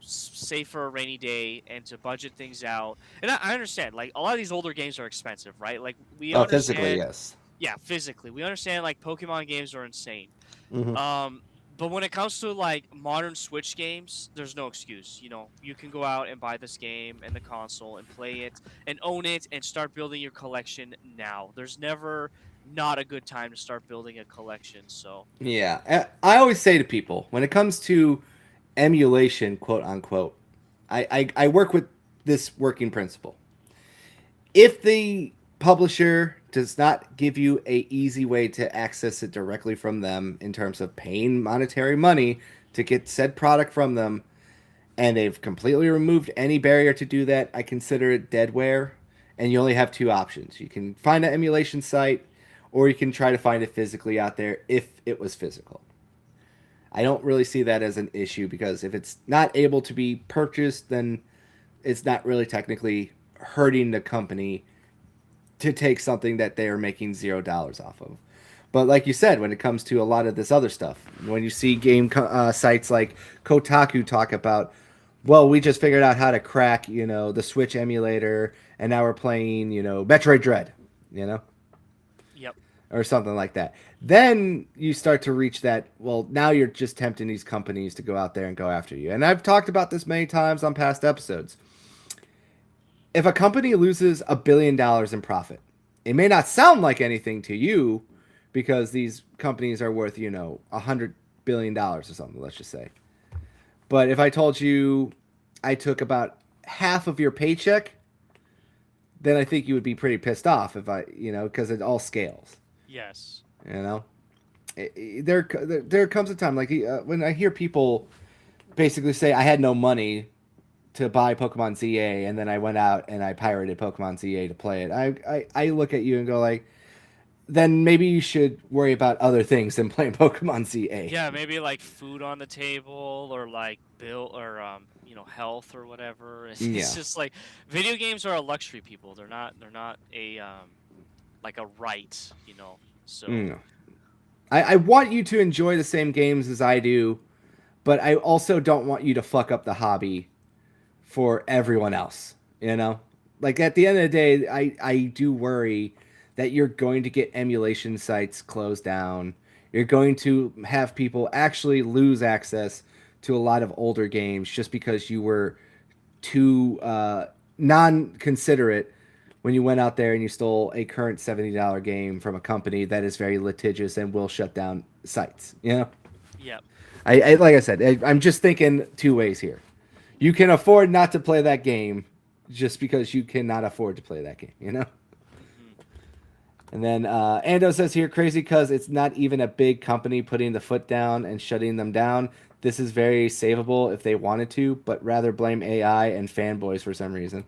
save for a rainy day and to budget things out. And I understand like a lot of these older games are expensive, right? Like we Oh, physically, understand, yes. yeah, physically we understand like Pokemon games are insane. Hmm. But when it comes to like modern Switch games, there's no excuse. You can go out and buy this game and the console and play it and own it and start building your collection now. There's never not a good time to start building a collection. So Yeah, I always say to people when it comes to emulation, quote unquote, I work with this working principle. If the publisher does not give you a easy way to access it directly from them in terms of paying monetary money to get said product from them, and they've completely removed any barrier to do that, I consider it deadware. And you only have two options: you can find an emulation site, or you can try to find it physically out there if it was physical. I don't really see that as an issue because if it's not able to be purchased, then it's not really technically hurting the company to take something that they are making $0 off of. But like you said, when it comes to a lot of this other stuff, when you see sites like Kotaku talk about, well, we just figured out how to crack, the Switch emulator, and now we're playing, Metroid Dread, you know, yep, or something like that. Then you start to reach that. Well, now you're just tempting these companies to go out there and go after you. And I've talked about this many times on past episodes. If a company loses $1 billion in profit, it may not sound like anything to you because these companies are worth, $100 billion or something, let's just say. But if I told you I took about half of your paycheck, then I think you would be pretty pissed off because it all scales. yes, There comes a time like when I hear people basically say I had no money to buy Pokemon ZA, and then I went out and I pirated Pokemon ZA to play it. I look at you and go like, then maybe you should worry about other things than playing Pokemon ZA. yeah, maybe like food on the table or like bill or health or whatever. It's Yeah. just like video games are a luxury, people. They're not a like a right, So Mm. I want you to enjoy the same games as I do, but I also don't want you to fuck up the hobby for everyone else. Like at the end of the day, I do worry that you're going to get emulation sites closed down. You're going to have people actually lose access to a lot of older games just because you were too non-considerate when you went out there and you stole a current $70 game from a company that is very litigious and will shut down sites. yeah, I like I said, I'm just thinking two ways here. You can afford not to play that game just because you cannot afford to play that game. And then Ando says here, crazy because it's not even a big company putting the foot down and shutting them down. This is very savable if they wanted to, but rather blame AI and fanboys for some reason.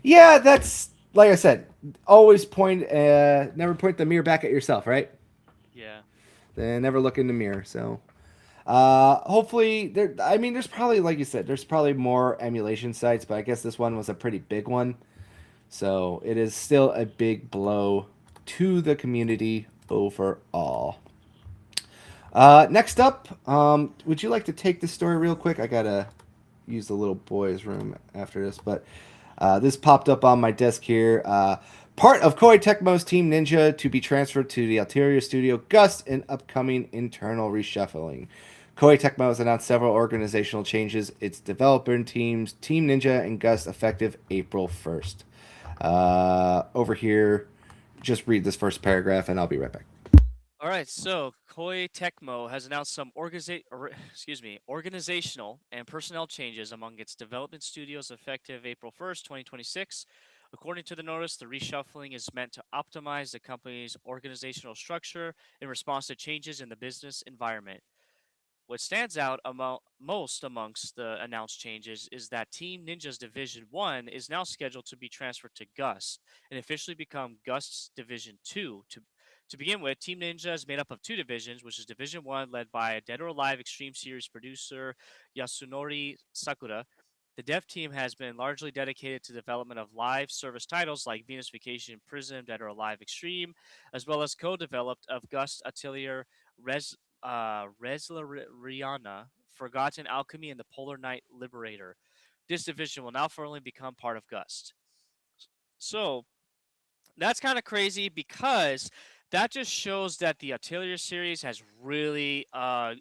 Yeah, that's like I said. Always never point the mirror back at yourself, right? yeah. Then never look in the mirror. So, hopefully, there's probably, like you said, there's probably more emulation sites, but I guess this one was a pretty big one. So it is still a big blow to the community overall. Next up, would you like to take this story real quick? I gotta use the little boys' room after this, but this popped up on my desk here. Part of Koei Tecmo's Team Ninja to be transferred to the Ulterior Studio Gus in upcoming internal reshuffling. Koei Tecmo has announced several organizational changes. Its developer teams, Team Ninja and Gus, effective April 1st. Over here, just read this first paragraph and I'll be right back. All right, so Koei Tecmo has announced some organizational and personnel changes among its development studios effective April 1st, 2026. According to the notice, the reshuffling is meant to optimize the company's organizational structure in response to changes in the business environment. What stands out amongst the announced changes is that Team Ninja's Division 1 is now scheduled to be transferred to Gus and officially become Gus Division 2 To begin with, Team Ninja is made up of two divisions, which is Division 1, led by Dead or Alive Extreme Series producer Yasunori Sakura. The dev team has been largely dedicated to development of live service titles like Venus Vacation, Prism, Dead or Alive Extreme, as well as co-developed of Gust Atelier, Reslariana, Forgotten Alchemy, and the Polar Knight Liberator. This division will now formally become part of Gust. So that's kind of crazy because that just shows that the Atelier series has really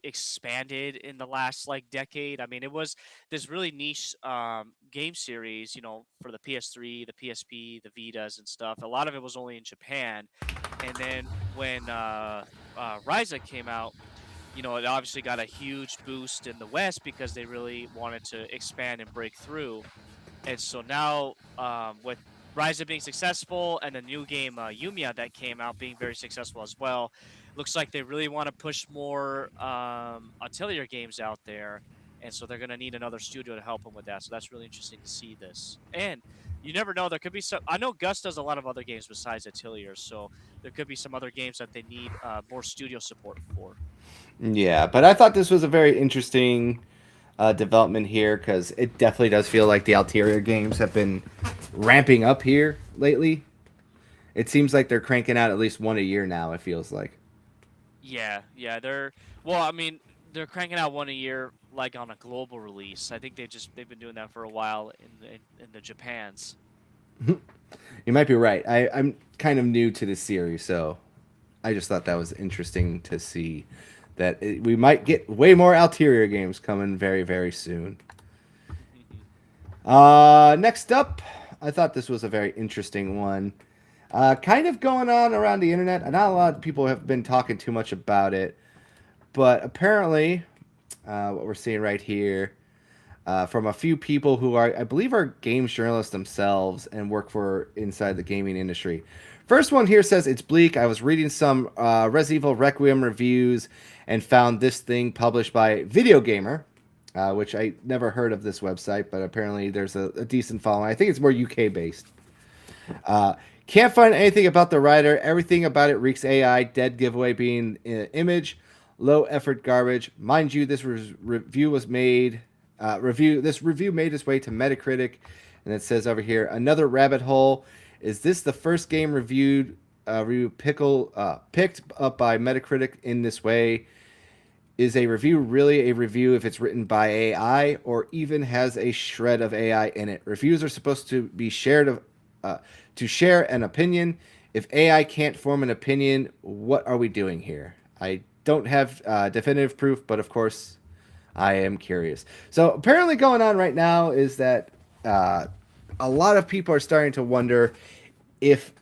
expanded in the last like decade. I mean, it was this really niche game series, for the PS3, the PSP, the Vitas, and stuff. A lot of it was only in Japan, and then when Ryza came out, it obviously got a huge boost in the West because they really wanted to expand and break through. And so now, with Ryza being successful and the new game Yumiya that came out being very successful as well, looks like they really want to push more Atelier games out there. And so they're going to need another studio to help them with that. So that's really interesting to see this. And you never know. There could be some. I know Gus does a lot of other games besides Atelier, so there could be some other games that they need more studio support for. Yeah, but I thought this was a very interesting development here because it definitely does feel like the Altair games have been ramping up here lately. It seems like they're cranking out at least one a year now. It feels like. Yeah, they're cranking out one a year like on a global release. I think they've been doing that for a while in the Japans. You might be right. I'm kind of new to this series, so I just thought that was interesting to see that we might get way more Altair games coming very, very soon. Next up, I thought this was a very interesting one. Kind of going on around the internet. Not a lot of people have been talking too much about it, but apparently, what we're seeing right here from a few people who I believe are games journalists themselves and work for inside the gaming industry. First one here says, it's bleak. I was reading some Resident Evil Requiem reviews and found this thing published by Video Gamer, which I never heard of this website, but apparently there's a decent following. I think it's more UK based. Can't find anything about the writer. Everything about it reeks AI. Dead giveaway being an image. Low effort garbage. Mind you, this review was made. This review made its way to Metacritic, and it says over here, another rabbit hole. Is this the first game picked up by Metacritic in this way? Is a review really a review if it's written by AI or even has a shred of AI in it? Reviews are supposed to be shared to share an opinion. If AI can't form an opinion, what are we doing here? I don't have definitive proof, but of course, I am curious. So apparently going on right now is that a lot of people are starting to wonder if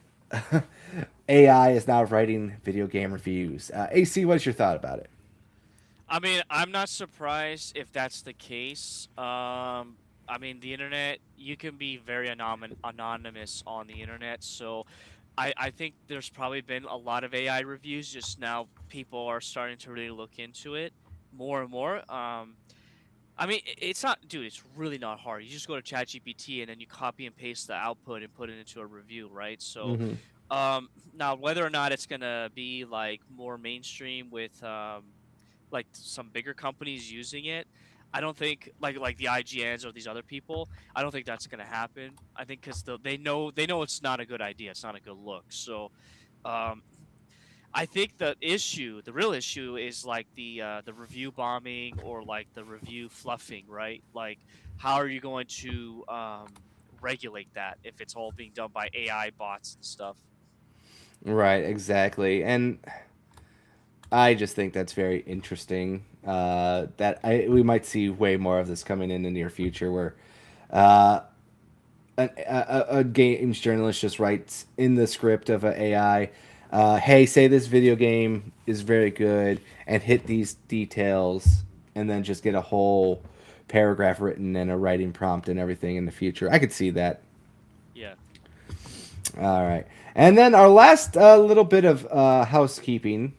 AI is now writing video game reviews. AC, what's your thought about it? I mean, I'm not surprised if that's the case. I mean, the internet, you can be very anonymous on the internet. So I think there's probably been a lot of AI reviews. Just now people are starting to really look into it more and more. I mean, it's really not hard. You just go to ChatGPT and then you copy and paste the output and put it into a review, right? So, now whether or not it's gonna be like more mainstream with like some bigger companies using it, I don't think like the IGNs or these other people. I don't think that's gonna happen. I think because they know it's not a good idea. It's not a good look. So, I think the real issue is like the review bombing or like the review fluffing, right? Like, how are you going to regulate that if it's all being done by AI bots and stuff? Right, exactly. And I just think that's very interesting. We might see way more of this coming in the near future, where a games journalist just writes in the script of an AI, hey, say this video game is very good, and hit these details, and then just get a whole paragraph written and a writing prompt and everything in the future. I could see that. Yeah. All right. And then our last little bit of housekeeping.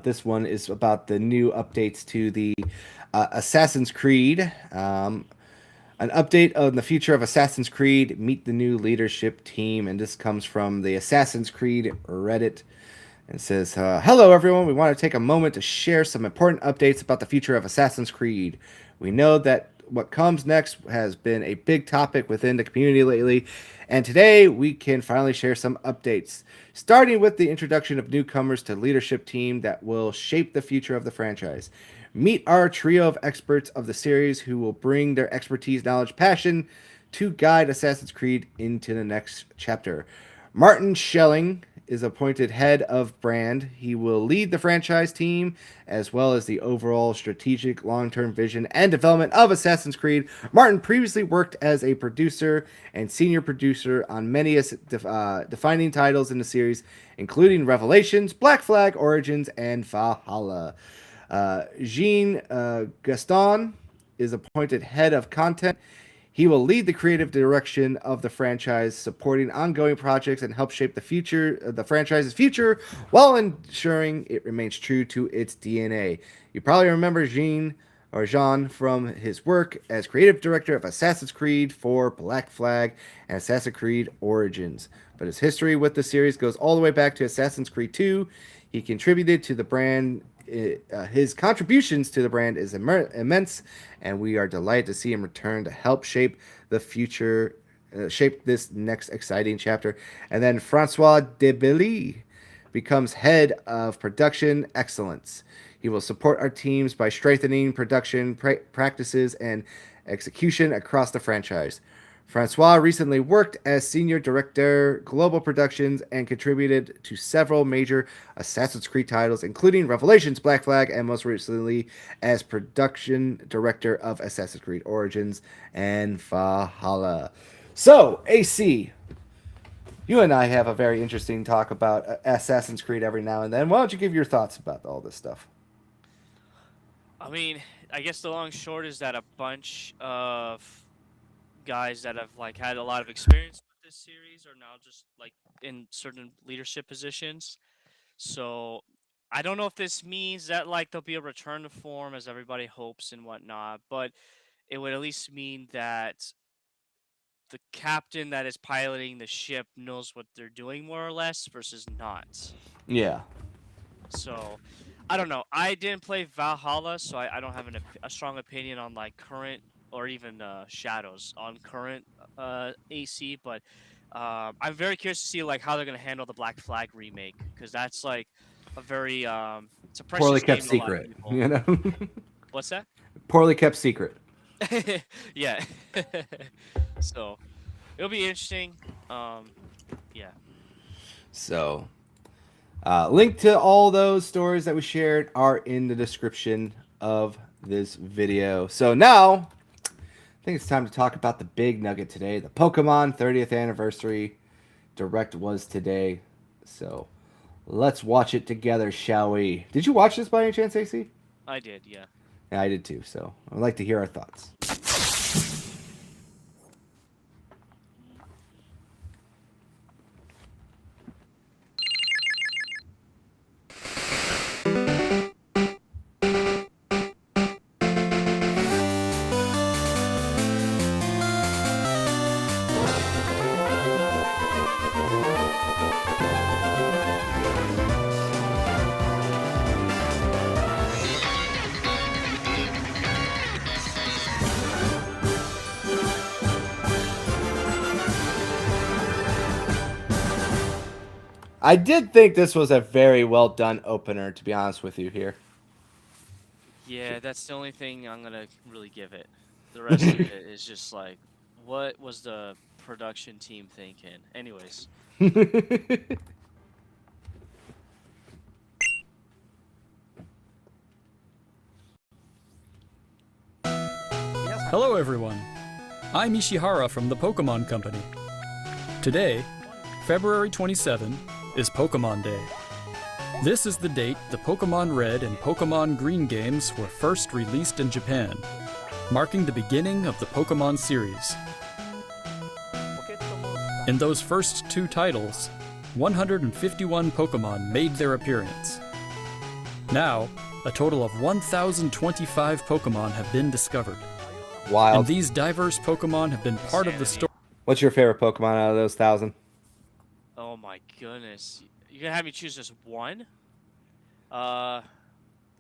This one is about the new updates to the Assassin's Creed. An update on the future of Assassin's Creed. Meet the new leadership team. And this comes from the Assassin's Creed Reddit. It says, hello, everyone. We want to take a moment to share some important updates about the future of Assassin's Creed. We know that what comes next has been a big topic within the community lately, and today we can finally share some updates, starting with the introduction of newcomers to the leadership team that will shape the future of the franchise. Meet our trio of experts of the series who will bring their expertise, knowledge, passion to guide Assassin's Creed into the next chapter. Martin Schelling is appointed head of brand. He will lead the franchise team as well as the overall strategic long-term vision and development of Assassin's Creed. Martin previously worked as a producer and senior producer on many defining titles in the series, including Revelations, Black Flag, Origins, and Valhalla. Jean Gaston is appointed head of content. He will lead the creative direction of the franchise, supporting ongoing projects and help shape the franchise's future, while ensuring it remains true to its DNA. You probably remember Jean from his work as creative director of Assassin's Creed 4, Black Flag, and Assassin's Creed Origins. But his history with the series goes all the way back to Assassin's Creed 2. He contributed to the brand. His contributions to the brand is immense, and we are delighted to see him return to help shape the future, shape this next exciting chapter. And then Francois Debilly becomes head of production excellence. He will support our teams by strengthening production practices and execution across the franchise. Francois recently worked as Senior Director, Global Productions, and contributed to several major Assassin's Creed titles, including Revelations, Black Flag, and most recently as Production Director of Assassin's Creed Origins and Valhalla. So, AC, you and I have a very interesting talk about Assassin's Creed every now and then. Why don't you give your thoughts about all this stuff? I mean, I guess the long and short is that a bunch of guys that have like had a lot of experience with this series are now just like in certain leadership positions. So I don't know if this means that like there'll be a return to form as everybody hopes and whatnot, but it would at least mean that the captain that is piloting the ship knows what they're doing more or less versus not. Yeah. So I don't know. I didn't play Valhalla, so I don't have a strong opinion on like current or even Shadows on current AC, but I'm very curious to see like how they're gonna handle the Black Flag remake, because that's like a very it's a precious Poorly kept game to a lot of secret. people. You know. What's that? Poorly kept secret. Yeah. So it'll be interesting. Yeah. So, link to all those stories that we shared are in the description of this video. So now, I think it's time to talk about the big nugget today. The Pokemon 30th anniversary direct was today. So let's watch it together, shall we? Did you watch this by any chance, AC? I did, yeah. Yeah, I did too. So I'd like to hear our thoughts. I did think this was a very well done opener, to be honest with you here. Yeah, that's the only thing I'm gonna really give it. The rest of it is just like, what was the production team thinking? Anyways. Hello everyone, I'm Ishihara from the Pokemon Company. Today, February 27, is Pokemon Day. This is the date the Pokemon Red and Pokemon Green games were first released in Japan, marking the beginning of the Pokemon series. In those first two titles, 151 Pokemon made their appearance. Now, a total of 1,025 Pokemon have been discovered. Wild. And these diverse Pokemon have been part of the Insanity. story. What's your favorite Pokemon out of those 1,000? Oh my goodness. You're gonna have me choose just one? I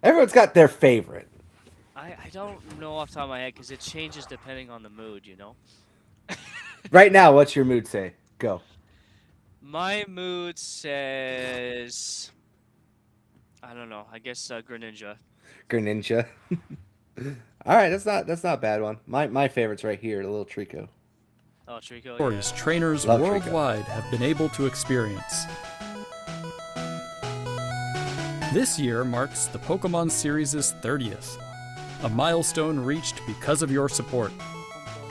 Everyone's got their favorite. don't know off the top of my head because it changes depending on the mood, you know? Right now, what's your mood say? Go. My mood says, I don't know. I guess Greninja. Greninja. All right, that's not a bad one. My favorite's right here, the little Trico. Oh, Trico. Stories trainers Love Trico. worldwide have been able to experience. This year marks the Pokemon series' 30th, a milestone reached because of your support.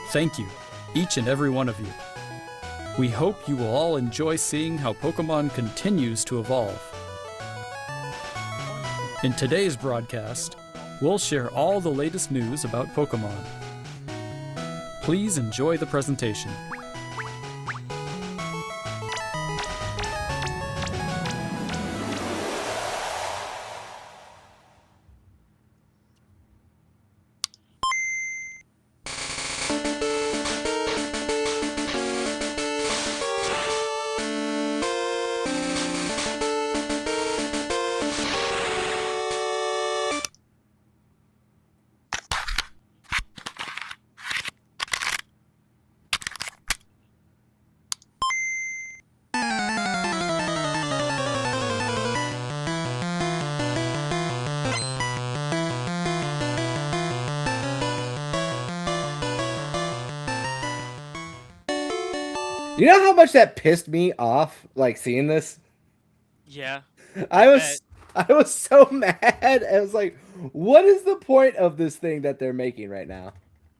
Thank you, each and every one of you. We hope you will all enjoy seeing how Pokemon continues to evolve. In today's broadcast, we'll share all the latest news about Pokemon. Please enjoy the presentation. You know how much that pissed me off, like seeing this? Yeah. I was so mad. I was like, what is the point of this thing that they're making right now?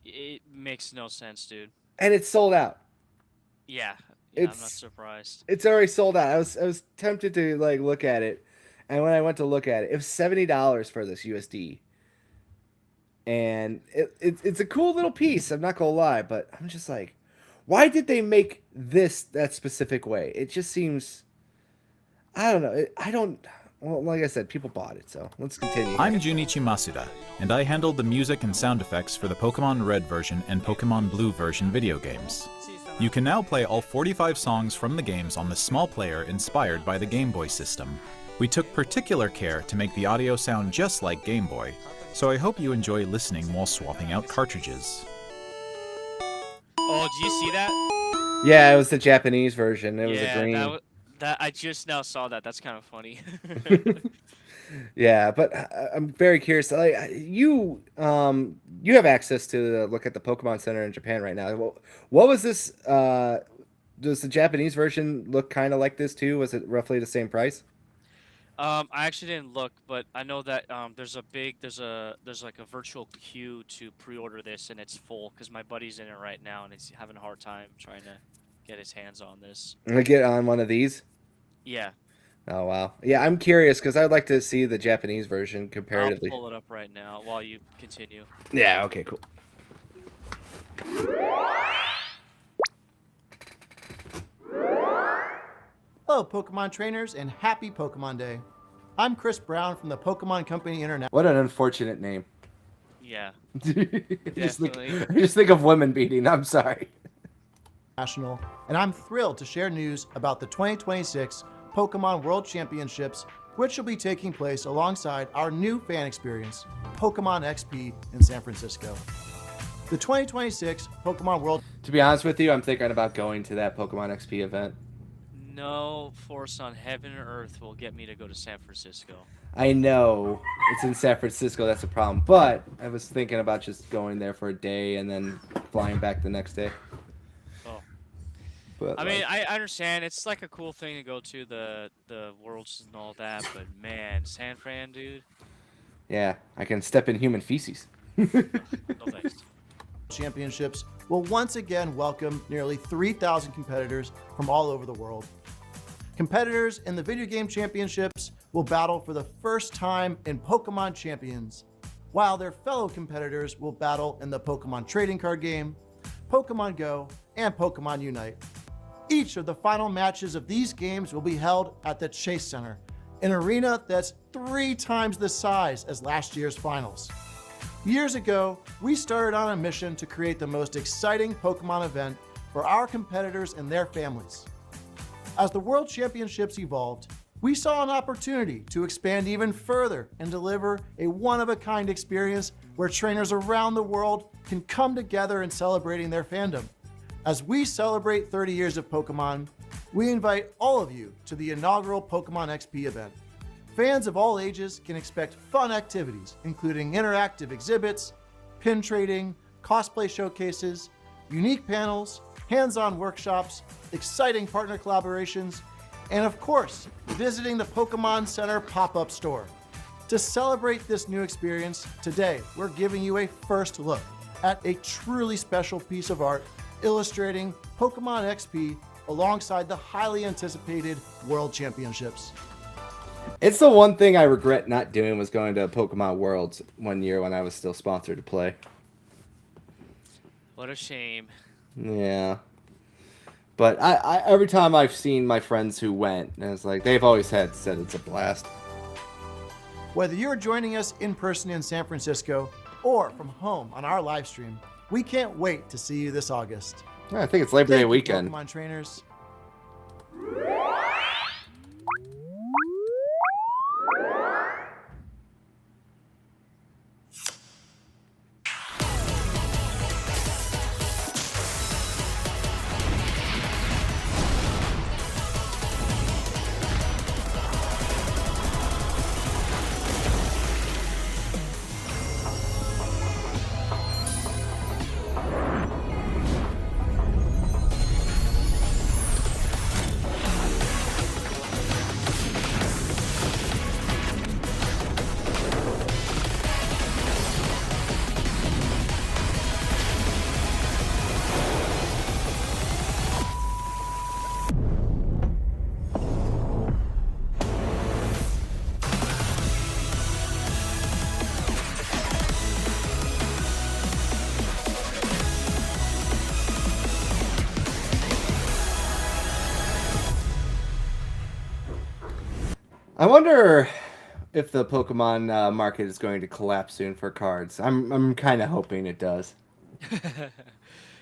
It makes no sense, dude. And it's sold out. Yeah. I'm not It's- surprised. It's already sold out. I was tempted to like look at it, and when I went to look at it, it was $70 for this USD. And it's a cool little piece. I'm not gonna lie, but I'm just like, why did they make this that specific way? It just seems, I don't know. Well, like I said, people bought it, so let's continue. I'm Junichi Masuda, and I handled the music and sound effects for the Pokemon Red version and Pokemon Blue version video games. You can now play all 45 songs from the games on the small player inspired by the Game Boy system. We took particular care to make the audio sound just like Game Boy, so I hope you enjoy listening while swapping out cartridges. Oh, do you see that? Yeah, it was the Japanese version. It was a green. That I just now saw that. That's kind of funny. Yeah, but I'm very curious. Like you have access to look at the Pokemon Center in Japan right now. What was this? Does the Japanese version look kind of like this too? Was it roughly the same price? I actually didn't look, but I know that there's like a virtual queue to pre-order this, and it's full because my buddy's in it right now, and he's having a hard time trying to get his hands on this. I'm gonna get on one of these. Yeah. Oh wow. Yeah, I'm curious because I'd like to see the Japanese version I'll comparatively. pull it up right now while you continue. Yeah. Okay. Cool. Hello, Pokemon trainers, and happy Pokemon Day. I'm Chris Brown from the Pokemon Company International. What an unfortunate name. Yeah. I just think of women beating. I'm sorry. And I'm thrilled to share news about the 2026 Pokemon World Championships, which will be taking place alongside our new fan experience, Pokemon XP in San Francisco. The 2026 Pokemon World... To be honest with you, I'm thinking about going to that Pokemon XP event. No force on heaven or earth will get me to go to San Francisco. I know it's in San Francisco, that's a problem. But I was thinking about just going there for a day and then flying back the next day. Oh. But I mean, I understand. It's like a cool thing to go to the Worlds and all that, but man, San Fran, dude. yeah, I can step in human feces. No thanks. Championships will once again welcome nearly 3,000 competitors from all over the world. Competitors in the video game championships will battle for the first time in Pokemon Champions, while their fellow competitors will battle in the Pokemon trading card game, Pokemon Go, and Pokemon Unite. Each of the final matches of these games will be held at the Chase Center, an arena that's 3 times the size as last year's finals. Years ago, we started on a mission to create the most exciting Pokemon event for our competitors and their families. As the World Championships evolved, we saw an opportunity to expand even further and deliver a one-of-a-kind experience where trainers around the world can come together in celebrating their fandom. As we celebrate 30 years of Pokemon, we invite all of you to the inaugural Pokemon XP event. Fans of all ages can expect fun activities, including interactive exhibits, pin trading, cosplay showcases, unique panels, hands-on workshops, exciting partner collaborations, and of course, visiting the Pokemon Center pop-up store. To celebrate this new experience, today we're giving you a first look at a truly special piece of art illustrating Pokemon XP alongside the highly anticipated World Championships. It's the one thing I regret not doing was going to Pokemon Worlds one year when I was still sponsored to play. What a shame. Yeah. But I every time I've seen my friends who went, and it's like they've always said it's a blast. Whether you're joining us in person in San Francisco or from home on our live stream, we can't wait to see you this August. I think it's Labor Day weekend. Pokemon trainers. I wonder if the Pokemon market is going to collapse soon for cards. I'm kind of hoping it does.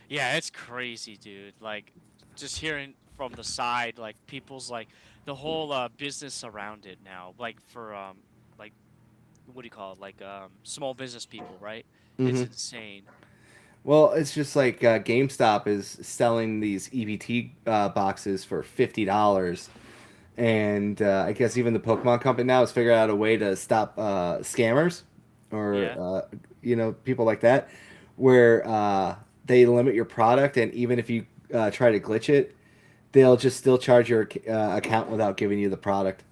Yeah, it's crazy, dude. Like, just hearing from the side, like people's like the whole business around it now. Like for like what do you call it? Like small business people, right? It's insane. Well, it's just like GameStop is selling these EBT boxes for $50. And I guess even the Pokemon Company now has figured out a way to stop scammers or, people like that, where they limit your product. And even if you try to glitch it, they'll just still charge your account without giving you the product.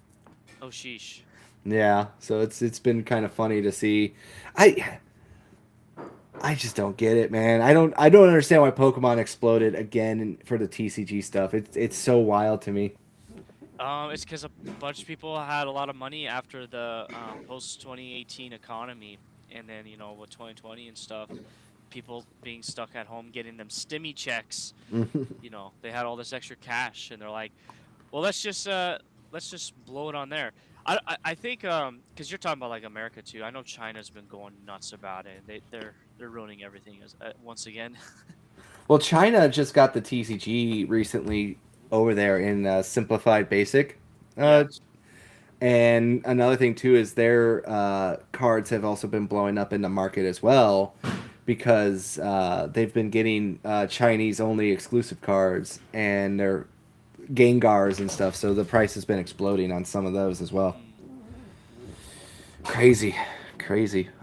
Oh, sheesh. Yeah, so it's been kind of funny to see. I just don't get it, man. I don't understand why Pokemon exploded again for the TCG stuff. It's so wild to me. It's because a bunch of people had a lot of money after the post-2018 economy, and then, with 2020 and stuff, people being stuck at home getting them stimmy checks, they had all this extra cash, and they're like, well, let's just blow it on there. I think, because you're talking about, like, America, too. I know China's been going nuts about it, and they're ruining everything once again. Well, China just got the TCG recently over there in Simplified Basic. And another thing, too, is their cards have also been blowing up in the market as well because they've been getting Chinese-only exclusive cards and their Gengars and stuff, so the price has been exploding on some of those as well. Crazy.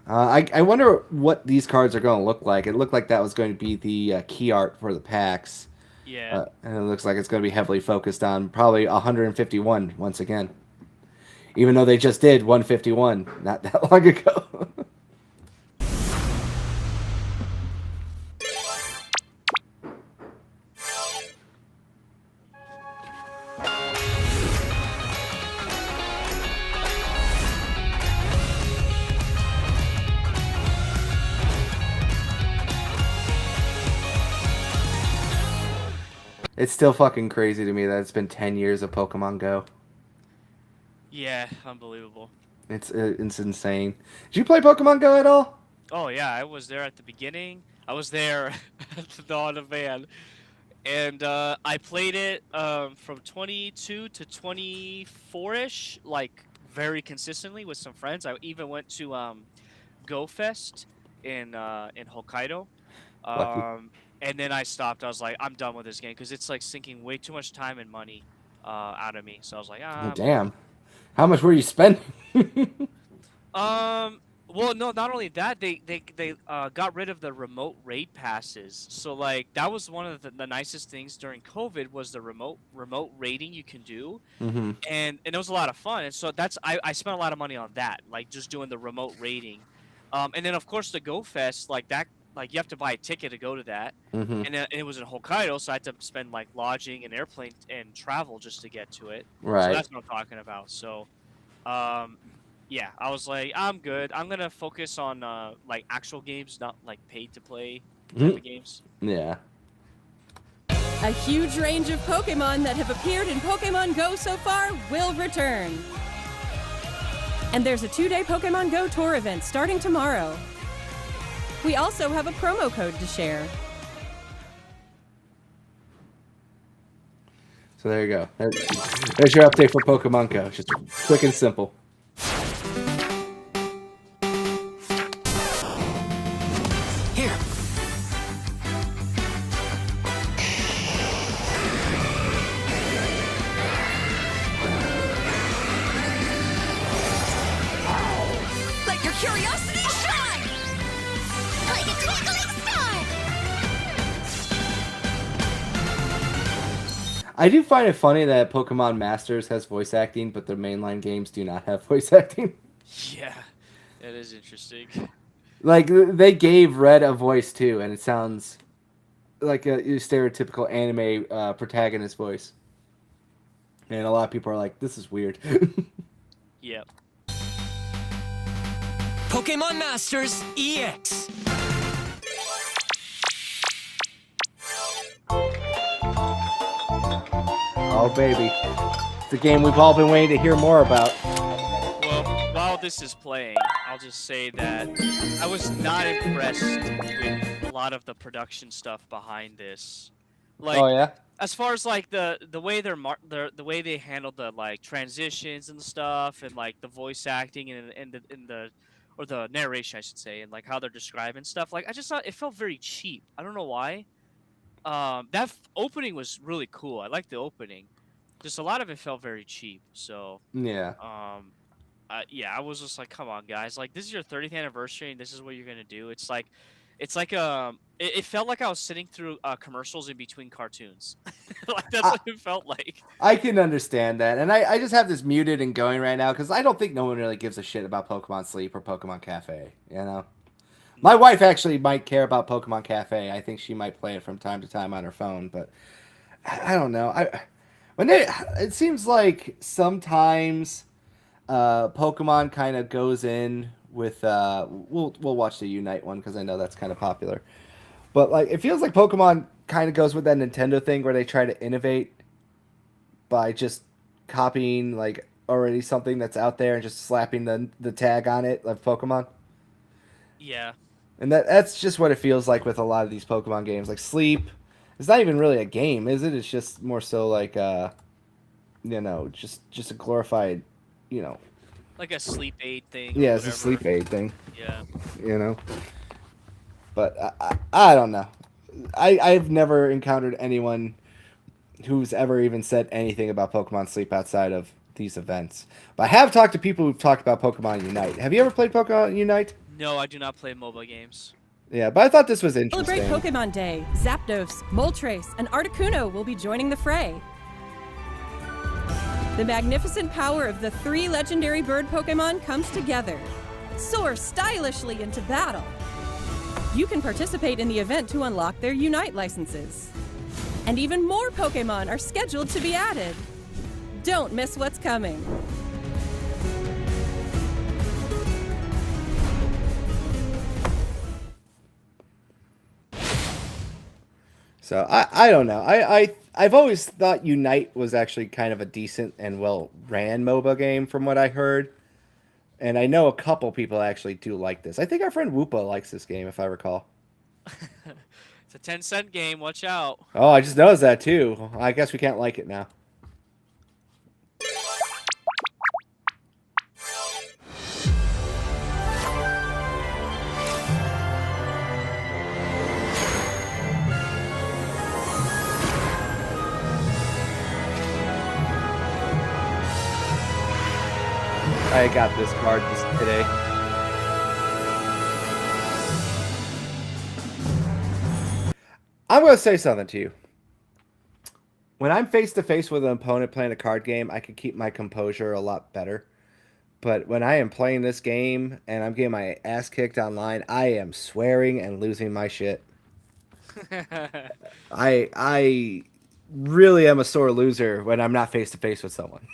I wonder what these cards are going to look like. It looked like that was going to be the key art for the packs. Yeah. And it looks like it's going to be heavily focused on probably 151 once again. Even though they just did 151 not that long ago. It's still fucking crazy to me that it's been 10 years of Pokemon Go. Yeah, unbelievable. It's insane. Did you play Pokemon Go at all? Oh yeah, I was there at the beginning. I was there at the dawn of man, and I played it from 22 to 24ish, like very consistently with some friends. I even went to Go Fest in Hokkaido, Lucky. and then I stopped. I was like, I'm done with this game because it's like sinking way too much time and money out of me. So I was like, Oh, damn. How much were you spending? Well, no, not only that, they got rid of the remote raid passes. So like that was one of the nicest things during COVID was the remote raiding you can do, Mm-hmm. and it was a lot of fun. And so that's I spent a lot of money on that, like just doing the remote raiding, and then of course the Go Fest, like that, like you have to buy a ticket to go to that, Mm-hmm. and it was in Hokkaido, so I had to spend like lodging and airplane and travel just to get to it. So Right. that's what I'm talking about. So, yeah, I was like, I'm good. I'm gonna focus on like actual games, not like paid to play type of games. Yeah. A huge range of Pokemon that have appeared in Pokemon Go so far will return. And there's a 2-day Pokemon Go tour event starting tomorrow. We also have a promo code to share. So there you go. There's your update for Pokemon Go. Just quick and simple. Here. Let your curiosity shine! Like a twinkling star! I do find it funny that Pokemon Masters has voice acting, but the mainline games do not have voice acting. Yeah, that is interesting. Like, they gave Red a voice too, and it sounds like a stereotypical anime protagonist voice. And a lot of people are like, this is weird. Yep. Pokemon Masters EX. Oh, baby. It's a game we've all been waiting to hear more about. Well, while this is playing, I'll just say that I was not impressed with a lot of the production stuff behind this. Like, Oh, yeah? as far as like the way the way they handled the like transitions and stuff, and like the voice acting and the narration, I should say, and like how they're describing stuff, like I just thought it felt very cheap. I don't know why. That opening was really cool. I liked the opening. Just a lot of it felt very cheap. So Yeah. yeah, I was just like, come on, guys! Like, this is your 30th anniversary, and this is what you're gonna do. It's like it felt like I was sitting through commercials in between cartoons. Like that's what it felt like. I can understand that. And I just have this muted and going right now because I don't think no one really gives a shit about Pokemon Sleep or Pokemon Cafe, you know? My wife actually might care about Pokemon Cafe. I think she might play it from time to time on her phone, but I don't know. It seems like sometimes Pokemon kind of goes in with we'll watch the Unite one because I know that's kind of popular. But like it feels like Pokemon kind of goes with that Nintendo thing where they try to innovate by just copying like already something that's out there and just slapping the tag on it of Pokemon. Yeah. And that's just what it feels like with a lot of these Pokemon games. Like Sleep, it's not even really a game, is it? It's just more so like you know, just a glorified, you know. Like a sleep aid thing. Yeah, it's a sleep aid thing. Yeah. You know. But I don't know. I've never encountered anyone who's ever even said anything about Pokemon Sleep outside of these events. But I have talked to people who've talked about Pokemon Unite. Have you ever played Pokemon Unite? No, I do not play mobile games. Yeah, but I thought this was interesting. Celebrate Pokemon Day. Zapdos, Moltres, and Articuno will be joining the fray. The magnificent power of the 3 legendary bird Pokemon comes together. Soar stylishly into battle. You can participate in the event to unlock their Unite licenses. And even more Pokemon are scheduled to be added. Don't miss what's coming. So I don't know. I've always thought Unite was actually kind of a decent and well ran MOBA game from what I heard. And I know a couple people actually do like this. I think our friend Whoopa likes this game, if I recall. It's a 10-cent game. Watch out. Oh, I just noticed that too. I guess we can't like it now. I got this card today. I'm going to say something to you. When I'm face to face with an opponent playing a card game, I can keep my composure a lot better. But when I am playing this game and I'm getting my ass kicked online, I am swearing and losing my shit. I really am a sore loser when I'm not face to face with someone.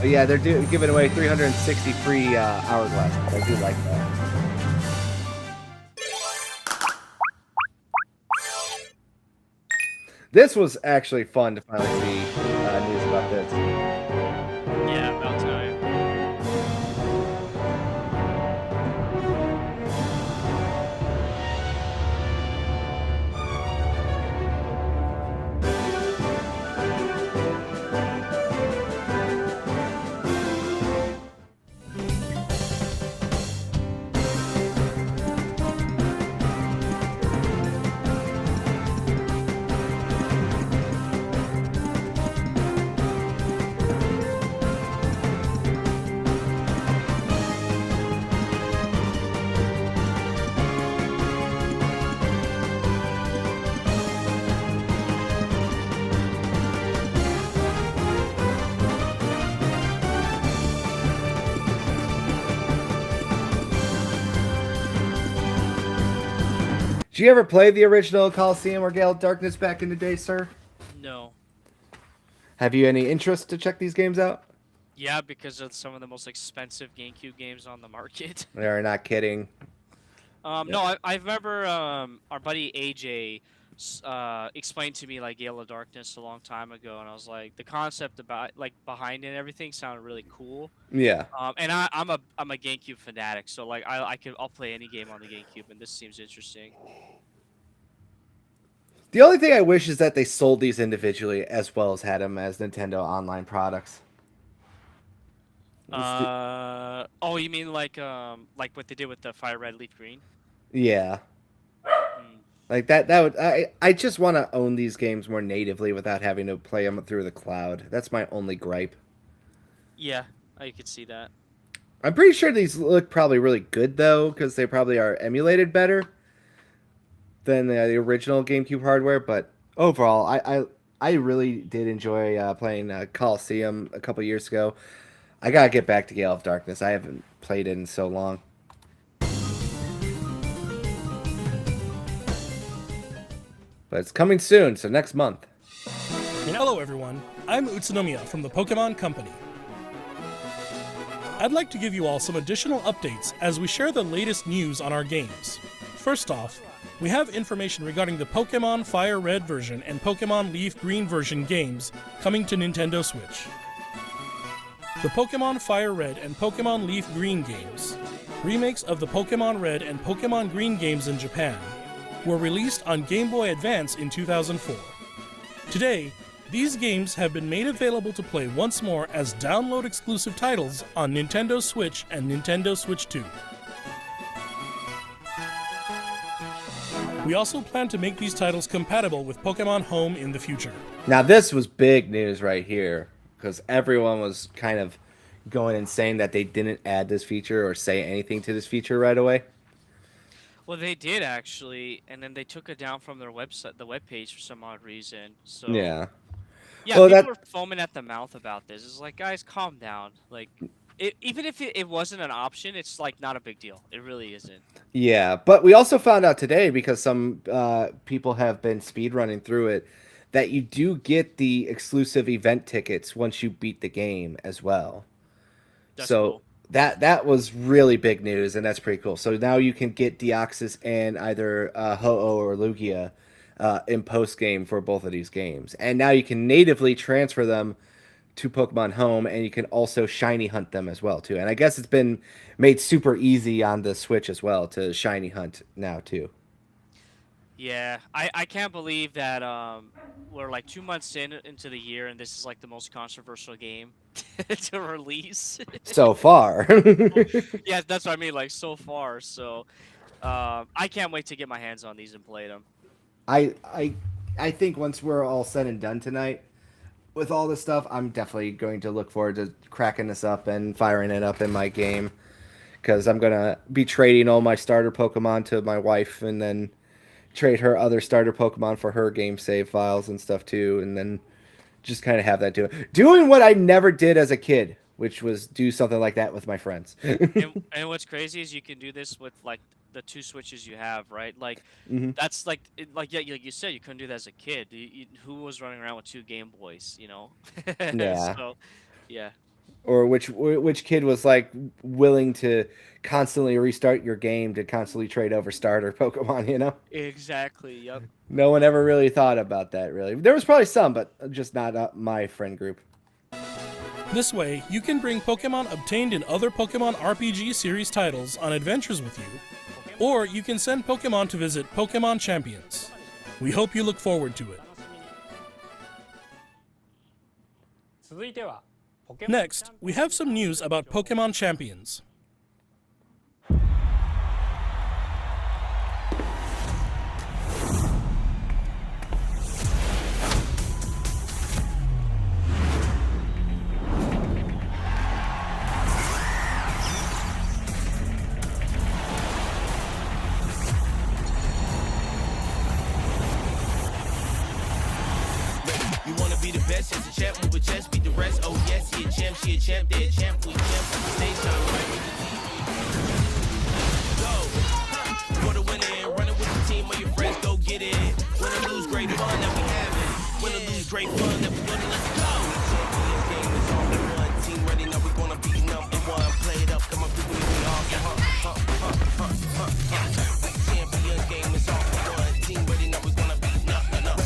But yeah, they're giving away 360 free hourglasses. I do like that. This was actually fun to finally see news about this. Yeah, about time. Did you ever play the original Coliseum or Gale of Darkness back in the day, sir? No. Have you any interest to check these games out? Yeah, because of some of the most expensive GameCube games on the market. They're not kidding. No, I remember our buddy AJ explained to me like Gale of Darkness a long time ago, and I was like, the concept about like behind it and everything sounded really cool. Yeah. And I'm a GameCube fanatic, so like I'll play any game on the GameCube, and this seems interesting. The only thing I wish is that they sold these individually as well as had them as Nintendo online products. Oh, you mean like what they did with the Fire Red Leaf Green? Yeah. Like that would I just want to own these games more natively without having to play them through the cloud. That's my only gripe. Yeah, I could see that. I'm pretty sure these look probably really good though, because they probably are emulated better than the original GameCube hardware. But overall, I really did enjoy playing Coliseum a couple years ago. I gotta get back to Gale of Darkness. I haven't played it in so long. But it's coming soon, so next month. Hello everyone, I'm Utsunomiya from the Pokemon Company. I'd like to give you all some additional updates as we share the latest news on our games. First off, we have information regarding the Pokemon Fire Red version and Pokemon Leaf Green version games coming to Nintendo Switch. The Pokemon Fire Red and Pokemon Leaf Green games, remakes of the Pokemon Red and Pokemon Green games in Japan, were released on Game Boy Advance in 2004. Today, these games have been made available to play once more as download exclusive titles on Nintendo Switch and Nintendo Switch 2. We also plan to make these titles compatible with Pokemon Home in the future. Now this was big news right here, because everyone was kind of going insane that they didn't add this feature or say anything to this feature right away. Well, they did actually, and then they took it down from their website, the webpage, for some odd reason. So Yeah. yeah, Well, people were foaming at the mouth about this. It's like, guys, calm down. Like, even if it wasn't an option, it's like not a big deal. It really isn't. Yeah, but we also found out today, because some people have been speedrunning through it, that you do get the exclusive event tickets once you beat the game as well. That's so cool. that was really big news, and that's pretty cool. So now you can get Deoxys and either Ho-Oh or Lugia in post game for both of these games, and now you can natively transfer them to Pokemon Home, and you can also shiny hunt them as well too. And I guess it's been made super easy on the Switch as well to shiny hunt now too. Yeah, I can't believe that we're like 2 months into the year, and this is like the most controversial game to release. So far. Yeah, that's what I mean, like so far. So I can't wait to get my hands on these and play them. I think once we're all said and done tonight with all this stuff, I'm definitely going to look forward to cracking this up and firing it up in my game, because I'm gonna be trading all my starter Pokemon to my wife, and then trade her other starter Pokemon for her game save files and stuff too, and then just kind of have that doing what I never did as a kid, which was do something like that with my friends. And what's crazy is you can do this with like the 2 Switches you have, right? Like that's like like you said, you couldn't do that as a kid. Who was running around with 2 Game Boys, you know? Yeah. So, yeah. Or which kid was like willing to constantly restart your game to constantly trade over starter Pokemon, you know? Exactly. Yep. No one ever really thought about that, really. There was probably some, but just not my friend group. This way, you can bring Pokemon obtained in other Pokemon RPG series titles on adventures with you, or you can send Pokemon to visit Pokemon Champions. We hope you look forward to it. Next, we have some news about Pokemon Champions. You wanna be the best, as a champ, move with chest, beat the rest. Oh yes, he a champ, she a champ, they a champ, we champ. Stay shine right with the team. Go, for the winner, and running with the team, or your friends, go get it. Win or lose, great fun that we having. Win or lose, great fun that we winning. Let's go. Champions game is all for one. Team ready, now we gonna be number one. Play it up, come on, people, we all Champions game is all for one. Team ready, now we gonna be number one.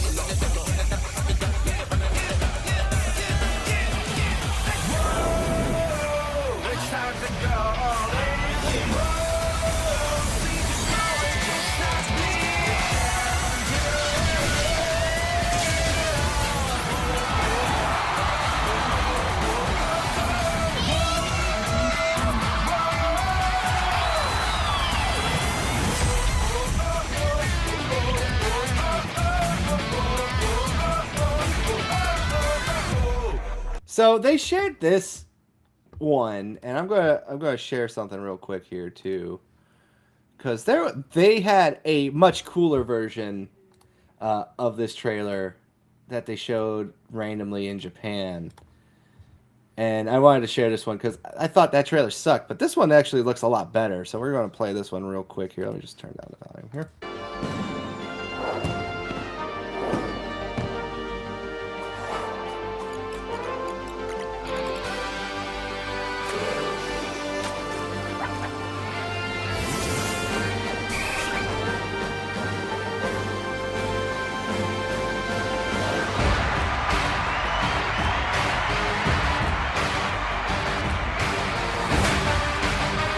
So they shared this one, and I'm gonna share something real quick here too, because they had a much cooler version of this trailer that they showed randomly in Japan, and I wanted to share this one because I thought that trailer sucked, but this one actually looks a lot better. So we're gonna play this one real quick here. Let me just turn down the volume here.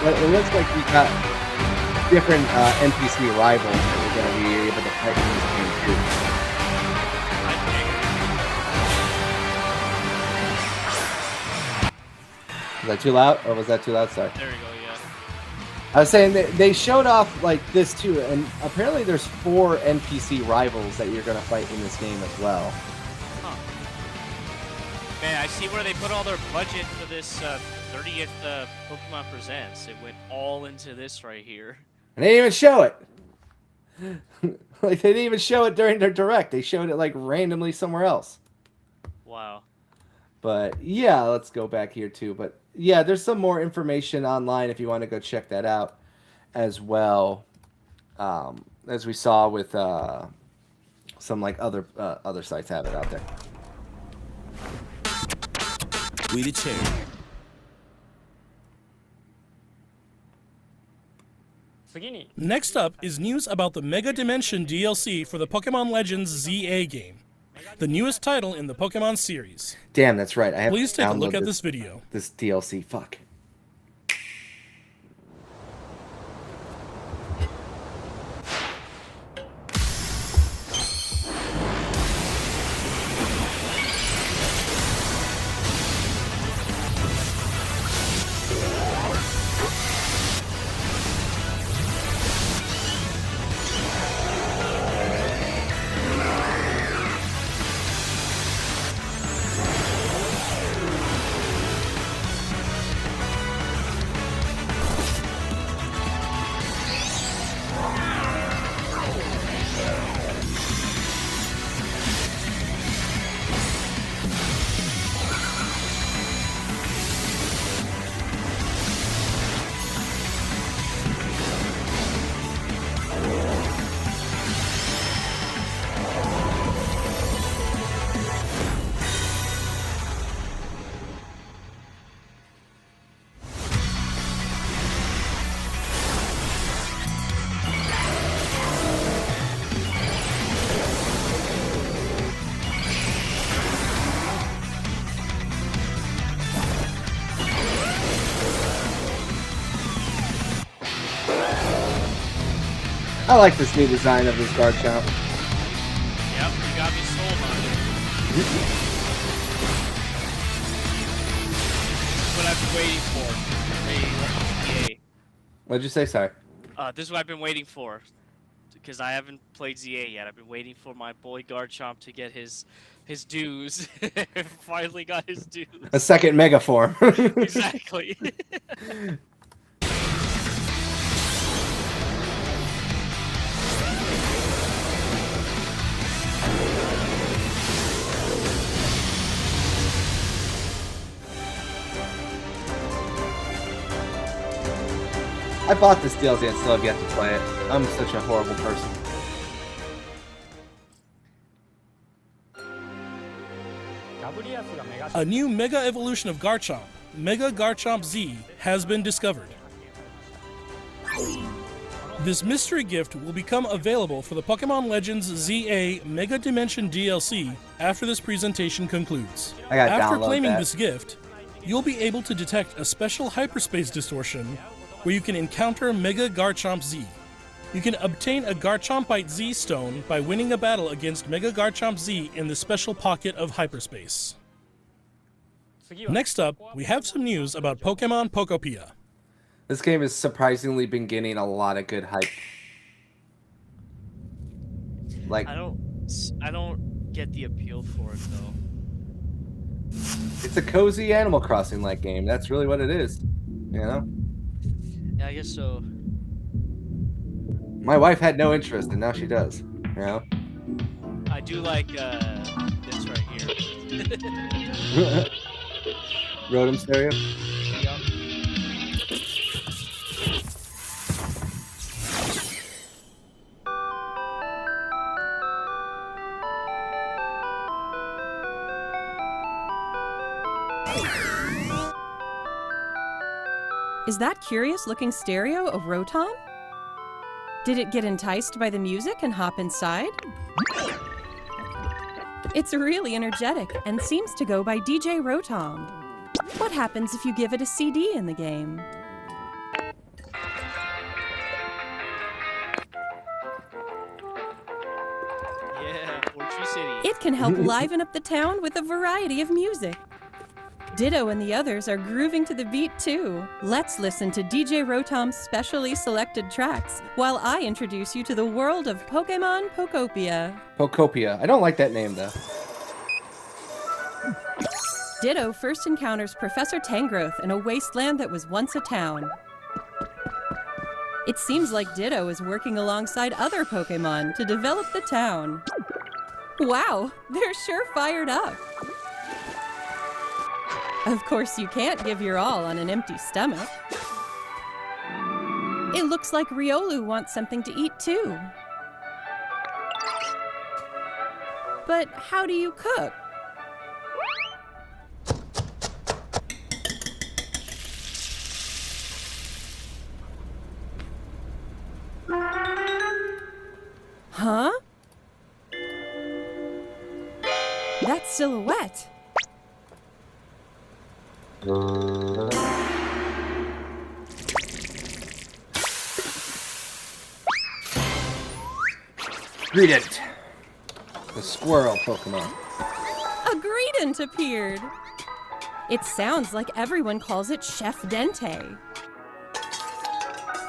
It looks like we got different NPC rivals that we're going to be able to fight in this game too. Was that too loud? Or was that too loud? Sorry. There we go, yeah. I was saying they showed off like this too, and apparently there's 4 NPC rivals that you're going to fight in this game as well. Huh. Man, I see where they put all their budget for this 30th Pokemon Presents. It went all into this right here. And they didn't even show it. Like they didn't even show it during their direct. They showed it like randomly somewhere else. Wow. But yeah, let's go back here too. But yeah, there's some more information online if you want to go check that out as well. As we saw with some like other sites have it out there. We the champ. Next up is news about the Mega Dimension DLC for the Pokemon Legends ZA game, the newest title in the Pokemon series. Damn, that's right. I have Please to take a download look at this video. This DLC. Fuck. I like this new design of this Garchomp. Yep, you got me sold on it. What I've been waiting for. ZA. What'd you say? Sorry. This is what I've been waiting for. Because I haven't played ZA yet. I've been waiting for my boy Garchomp to get his dues. Finally got his dues. A second Mega form. Exactly. I bought this DLC and still have yet to play it. I'm such a horrible person. A new Mega Evolution of Garchomp, Mega Garchomp Z, has been discovered. This mystery gift will become available for the Pokemon Legends ZA Mega Dimension DLC after this presentation concludes. I gotta After download claiming that. this gift, you'll be able to detect a special hyperspace distortion where you can encounter Mega Garchomp Z. You can obtain a Garchompite Z stone by winning a battle against Mega Garchomp Z in the special pocket of hyperspace. Next up, we have some news about Pokemon Pokopia. This game has surprisingly been getting a lot of good hype. Like, I don't get the appeal for it though. it's a cozy Animal Crossing like game. That's really what it is. You know? Yeah, I guess so. My wife had no interest, and now she does. You know? I do like this right here. Rotom Stereo? Yup. Is that curious-looking stereo a Rotom? Did it get enticed by the music and hop inside? It's really energetic and seems to go by DJ Rotom. What happens if you give it a CD in the game? Yeah, Fortree City. It can help liven up the town with a variety of music. Ditto and the others are grooving to the beat too. Let's listen to DJ Rotom's specially selected tracks while I introduce you to the world of Pokemon Pokopia. Pokopia. I don't like that name, though. Ditto first encounters Professor Tangrowth in a wasteland that was once a town. It seems like Ditto is working alongside other Pokemon to develop the town. Wow, they're sure fired up. Of course, you can't give your all on an empty stomach. It looks like Riolu wants something to eat too. But how do you cook? That silhouette. Greedent, the squirrel Pokemon. A Greedent appeared. It sounds like everyone calls it Chef Dente.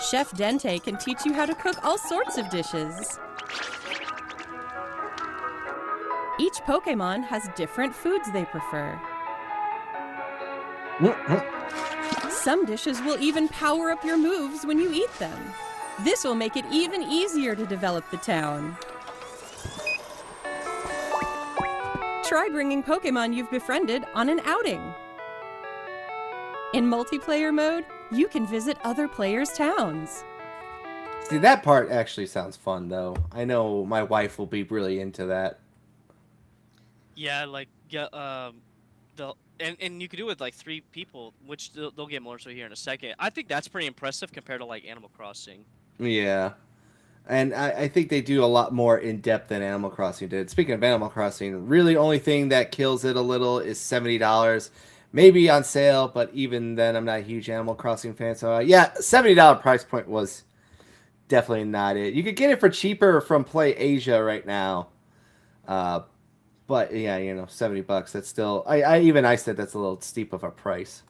Chef Dente can teach you how to cook all sorts of dishes. Each Pokemon has different foods they prefer. Some dishes will even power up your moves when you eat them. This will make it even easier to develop the town. Try bringing Pokemon you've befriended on an outing. In multiplayer mode, you can visit other players' towns. See, that part actually sounds fun, though. I know my wife will be really into that. Yeah, like and you could do it with like 3 people, which they'll get more so here in a second. I think that's pretty impressive compared to like Animal Crossing. Yeah. And I think they do a lot more in-depth than Animal Crossing did. Speaking of Animal Crossing, really only thing that kills it a little is $70. Maybe on sale, but even then I'm not a huge Animal Crossing fan. So yeah, $70 price point was definitely not it. You could get it for cheaper from Play Asia right now. But yeah, you know, $70, that's still, I said that's a little steep of a price.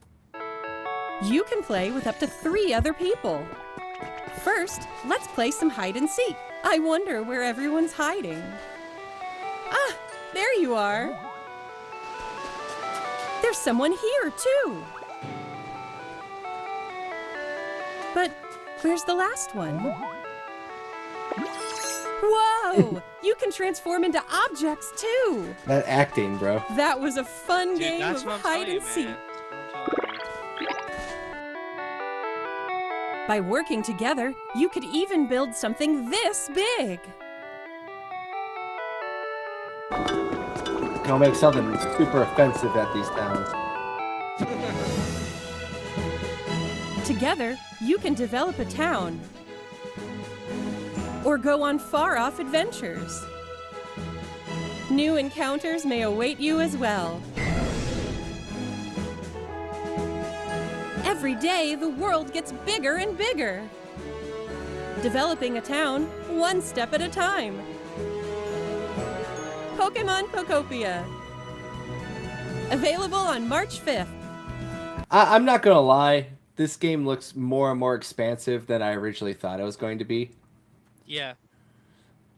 You can play with up to 3 other people. First, let's play some hide and seek. I wonder where everyone's hiding. Ah, there you are. There's someone here, too. But where's the last one? Whoa! You can transform into objects, too. That acting, bro. That was a fun game that's of what I'm hide telling you, and seek. man. By working together, you could even build something this big. Gonna make something super offensive at these towns. Together, you can develop a town or go on far-off adventures. New encounters may await you as well. Every day, the world gets bigger and bigger. Developing a town, one step at a time. Pokemon Pokopia. Available on March 5th. I'm not gonna lie, this game looks more and more expansive than I originally thought it was going to be. Yeah.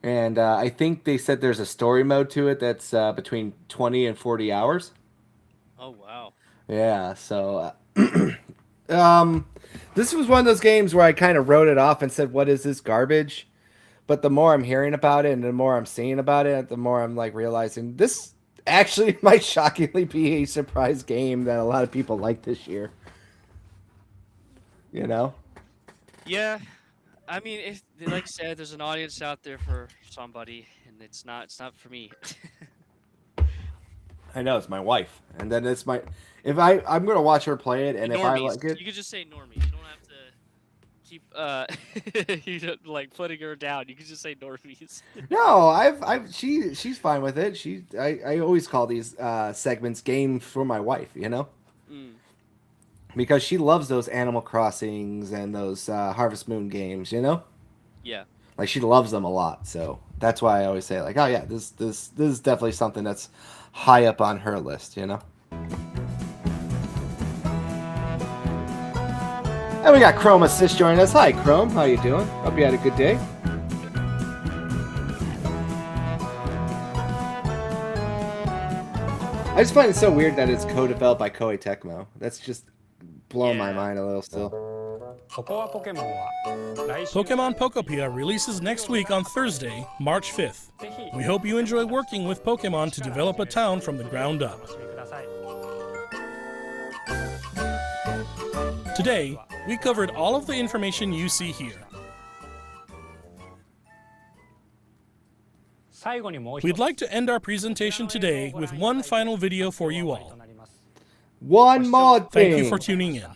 And I think they said there's a story mode to it that's between 20 and 40 hours. Oh, wow. Yeah, so this was one of those games where I kind of wrote it off and said, what is this garbage? But the more I'm hearing about it and the more I'm seeing about it, the more I'm like realizing this actually might shockingly be a surprise game that a lot of people like this year. You know? Yeah. I mean, like I said, there's an audience out there for somebody, and it's not for me. I know, it's my wife. And then it's my... I'm going to watch her play it, and if I Normies. like it... You could just say normie. You don't have to keep you know, like putting her down. You could just say normies. No, she's fine with it. I always call these segments games for my wife, you know? Mm. Because she loves those Animal Crossings and those Harvest Moon games, you know? Yeah. Like, she loves them a lot, so that's why I always say, like, oh yeah, this is definitely something that's high up on her list, you know? And we got Chrome Assist joining us. Hi, Chrome. How you doing? Hope you had a good day. I just find it so weird that it's co-developed by Koei Tecmo. That's just blowing my mind a little still. Pokemon Pokopia releases next week on Thursday, March 5th. We hope you enjoy working with Pokemon to develop a town from the ground up. Today, we covered all of the information you see here. We'd like to end our presentation today with one final video for you all. One more thing. Thank you for tuning in.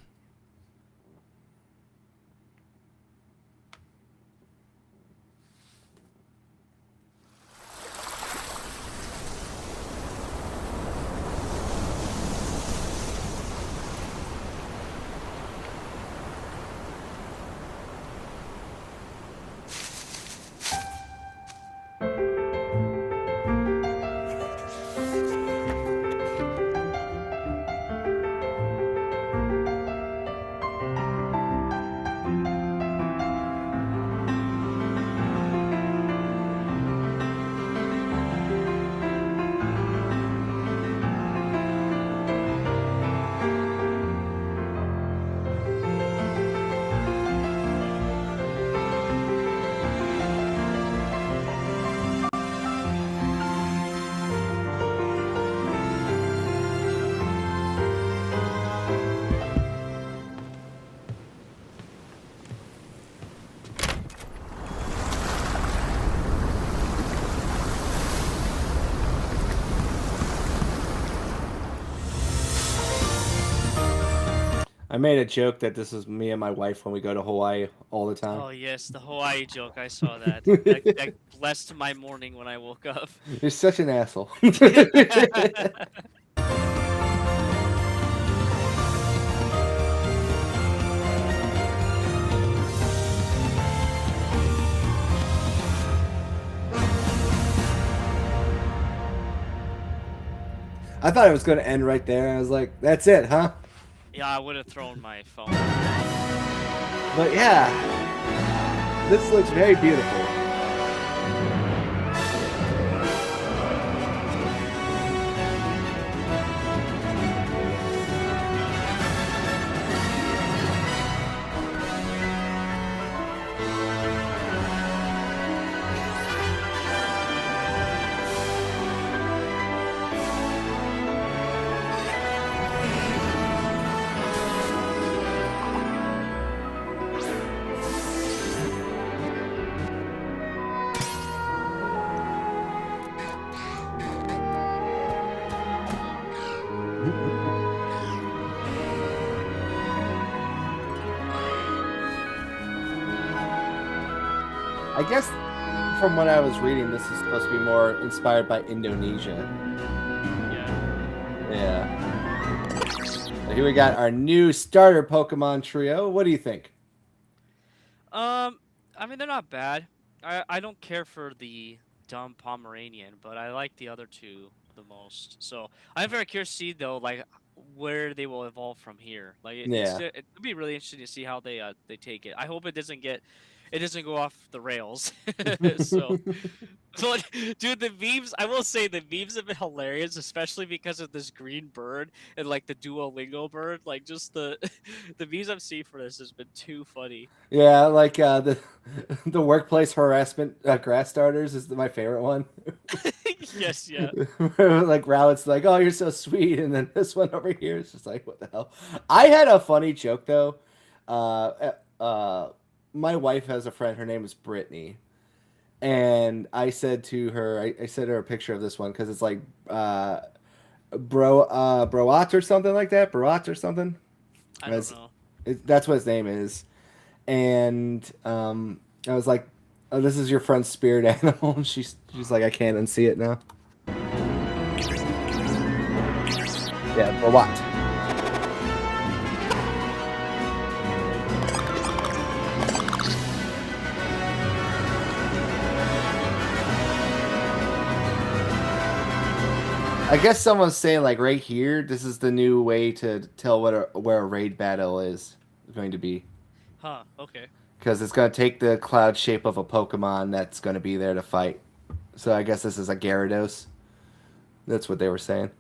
I made a joke that this is me and my wife when we go to Hawaii all the time. Oh yes, the Hawaii joke. I saw that. that blessed my morning when I woke up. You're such an asshole. I thought it was going to end right there. I was like, that's it, huh? Yeah, I would have thrown my phone. But yeah, this looks very beautiful. I guess from what I was reading, this is supposed to be more inspired by Indonesia. Yeah. So here we got our new starter Pokemon trio. What do you think? I mean, they're not bad. I don't care for the dumb Pomeranian, but I like the other two the most. So I'm very curious to see though, like where they will evolve from here. Like, it'd be really interesting to see how they take it. I hope it doesn't go off the rails. So, but dude, the memes, I will say the memes have been hilarious, especially because of this green bird and like the Duolingo bird. Like just the memes I've seen for this has been too funny. Yeah, like the workplace harassment grass starters is my favorite one. Yes, yeah. Like Rowlett's like, oh, you're so sweet, and then this one over here is just like, what the hell? I had a funny joke though. My wife has a friend. Her name is Brittany, and I said to her, I sent her a picture of this one because it's like Broat or something like that. Broat or something. I don't know. That's what his name is. And I was like, oh, this is your friend's spirit animal. And she's like, I can't unsee it now. Yeah, Broat. I guess someone's saying like right here, this is the new way to tell where a raid battle is going to be. Huh, okay. Because it's going to take the cloud shape of a Pokemon that's going to be there to fight. So I guess this is a Gyarados. That's what they were saying.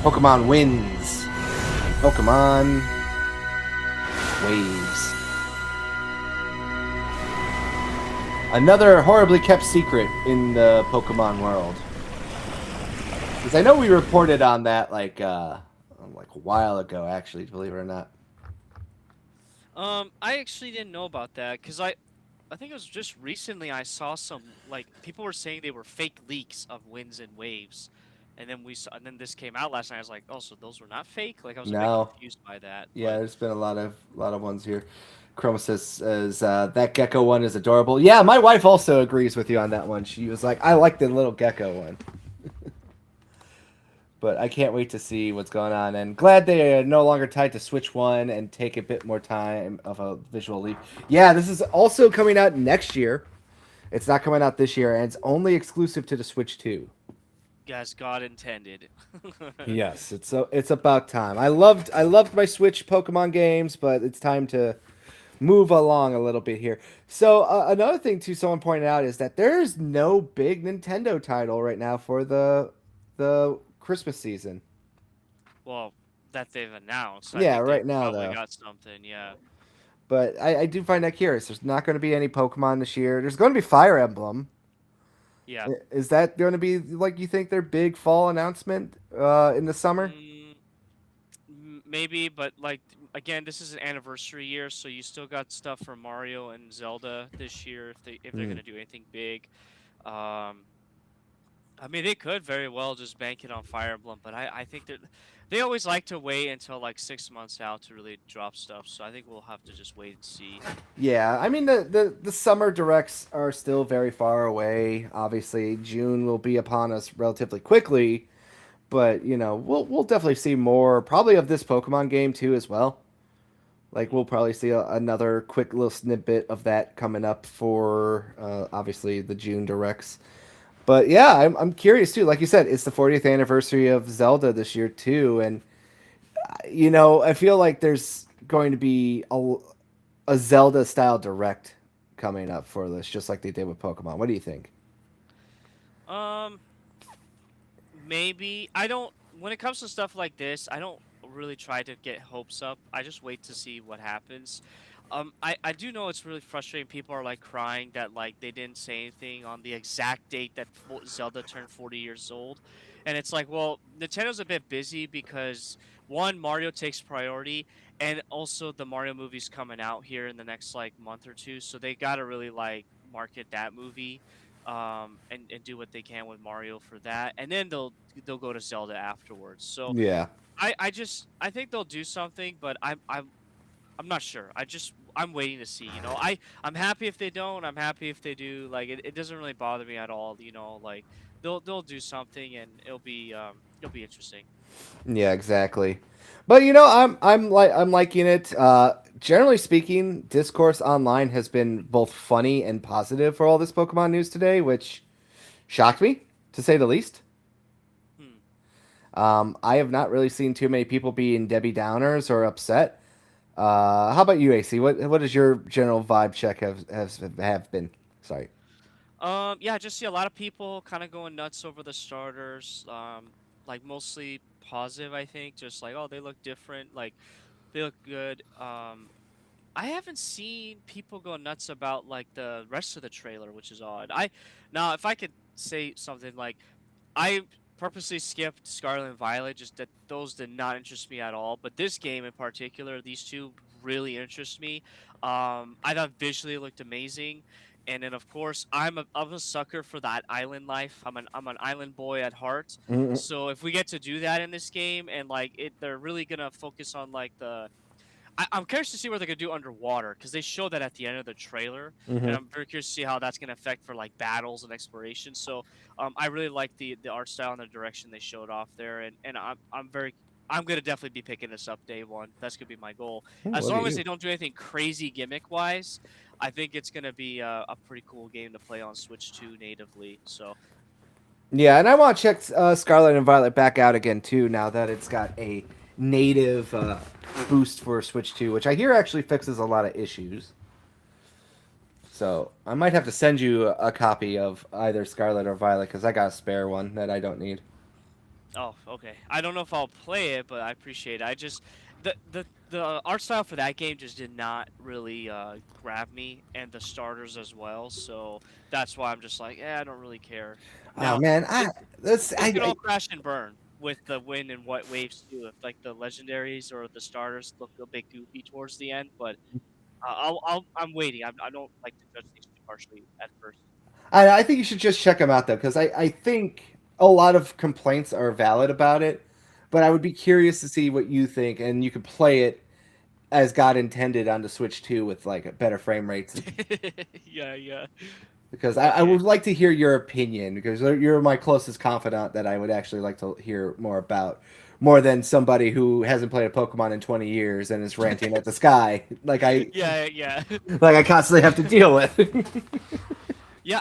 Pokemon wins. Pokemon waves. Another horribly kept secret in the Pokemon world. Because I know we reported on that like a while ago, actually, believe it or not. I actually didn't know about that because I think it was just recently I saw some like people were saying they were fake leaks of winds and waves. And then then this came out last night. I was like, oh, so those were not fake? Like I was a bit confused by that. Yeah, there's been a lot of ones here. Chromasis says that gecko one is adorable. Yeah, my wife also agrees with you on that one. She was like, I like the little gecko one. But I can't wait to see what's going on. And glad they are no longer tied to Switch 1 and take a bit more time of a visual leap. Yeah, this is also coming out next year. It's not coming out this year, and it's only exclusive to the Switch 2. As God intended. Yes, it's about time. I loved my Switch Pokemon games, but it's time to move along a little bit here. So another thing too, someone pointed out is that there's no big Nintendo title right now for the Christmas season. Well, that they've announced. Yeah, right now though. Got something, yeah. But I do find that curious. There's not going to be any Pokemon this year. There's going to be Fire Emblem. Yeah. Is that going to be like you think their big fall announcement in the summer? Maybe, but like again, this is an anniversary year, so you still got stuff from Mario and Zelda this year if they're gonna do anything big. I mean, they could very well just bank it on Fire Emblem, but I think that they always like to wait until like 6 months out to really drop stuff. So I think we'll have to just wait and see. Yeah, I mean the summer directs are still very far away. Obviously, June will be upon us relatively quickly, but we'll definitely see more probably of this Pokemon game too as well. Like we'll probably see another quick little snippet of that coming up for obviously the June directs. But yeah, I'm curious too. Like you said, it's the 40th anniversary of Zelda this year too, and I feel like there's going to be a Zelda style direct coming up for this, just like they did with Pokemon. What do you think? Maybe I don't. When it comes to stuff like this, I don't really try to get hopes up. I just wait to see what happens. I do know it's really frustrating. People are like crying that like they didn't say anything on the exact date that Zelda turned 40 years old, and it's like, well, Nintendo's a bit busy because one, Mario takes priority, and also the Mario movie's coming out here in the next like month or two, so they gotta really like market that movie, and do what they can with Mario for that, and then they'll go to Zelda afterwards. So Yeah. I think they'll do something, but I'm not sure. I'm waiting to see. I'm happy if they don't. I'm happy if they do. Like it doesn't really bother me at all. Like they'll do something and it'll be interesting. Yeah, exactly. But I'm liking it. Generally speaking, discourse online has been both funny and positive for all this Pokemon news today, which shocked me to say the least. I have not really seen too many people being Debbie Downers or upset. How about you, AC? What is your general vibe check have been? Sorry. Yeah, I just see a lot of people kind of going nuts over the starters. Like mostly positive, I think. Just like, oh, they look different. Like they look good. I haven't seen people go nuts about like the rest of the trailer, which is odd. Now, if I could say something like, I purposely skipped Scarlet and Violet, just that those did not interest me at all. But this game in particular, these two really interest me. I thought visually it looked amazing, and then of course I'm a sucker for that island life. I'm an island boy at heart. Mhm. So if we get to do that in this game, and like they're really gonna focus on like I'm curious to see what they're gonna do underwater because they showed that at the end of the trailer, and Mhm. I'm very curious to see how that's gonna affect for like battles and exploration. So, I really like the art style and the direction they showed off there, and I'm gonna definitely be picking this up day one. That's gonna be my goal. Ooh, As look at long as you. they don't do anything crazy gimmick wise, I think it's gonna be a pretty cool game to play on Switch 2 natively. So. Yeah, and I want to check Scarlet and Violet back out again too. Now that it's got a native boost for Switch 2, which I hear actually fixes a lot of issues. So I might have to send you a copy of either Scarlet or Violet because I got a spare one that I don't need. Oh, okay. I don't know if I'll play it, but I appreciate it. I just the art style for that game just did not really grab me, and the starters as well. So that's why I'm just like, I don't really care. Oh man, it could all crash and burn with the wind and what waves too. If like the legendaries or the starters look a bit goofy towards the end, but I'm waiting. I don't like to judge things too harshly at first. I think you should just check them out though, because I think a lot of complaints are valid about it, but I would be curious to see what you think, and you could play it as God intended on the Switch 2 with like better frame rates. Yeah. Because I would like to hear your opinion, because you're my closest confidant that I would actually like to hear more about, more than somebody who hasn't played a Pokemon in 20 years and is ranting at the sky like I Yeah. like I constantly have to deal with. Yeah,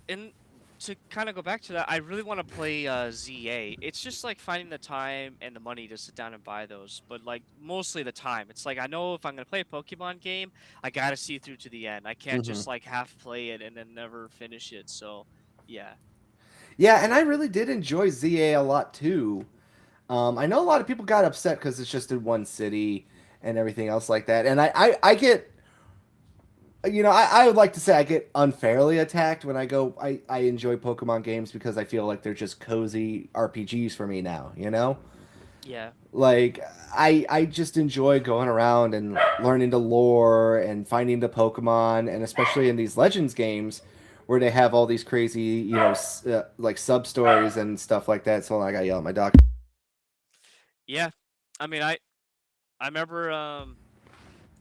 and to kind of go back to that, I really want to play ZA. It's just like finding the time and the money to sit down and buy those, but like mostly the time. It's like I know if I'm gonna play a Pokemon game, I gotta see through to the end. I can't just like half play it and then never finish it. So, yeah. Yeah, and I really did enjoy ZA a lot too. I know a lot of people got upset because it's just in one city and everything else like that, and I get you know, I would like to say I get unfairly attacked when I go. I enjoy Pokemon games because I feel like they're just cozy RPGs for me now. You know, Yeah. like I just enjoy going around and learning the lore and finding the Pokemon, and especially in these Legends games where they have all these crazy, you know, like sub stories and stuff like that. So I got to yell at my dog. Yeah. I mean, I remember.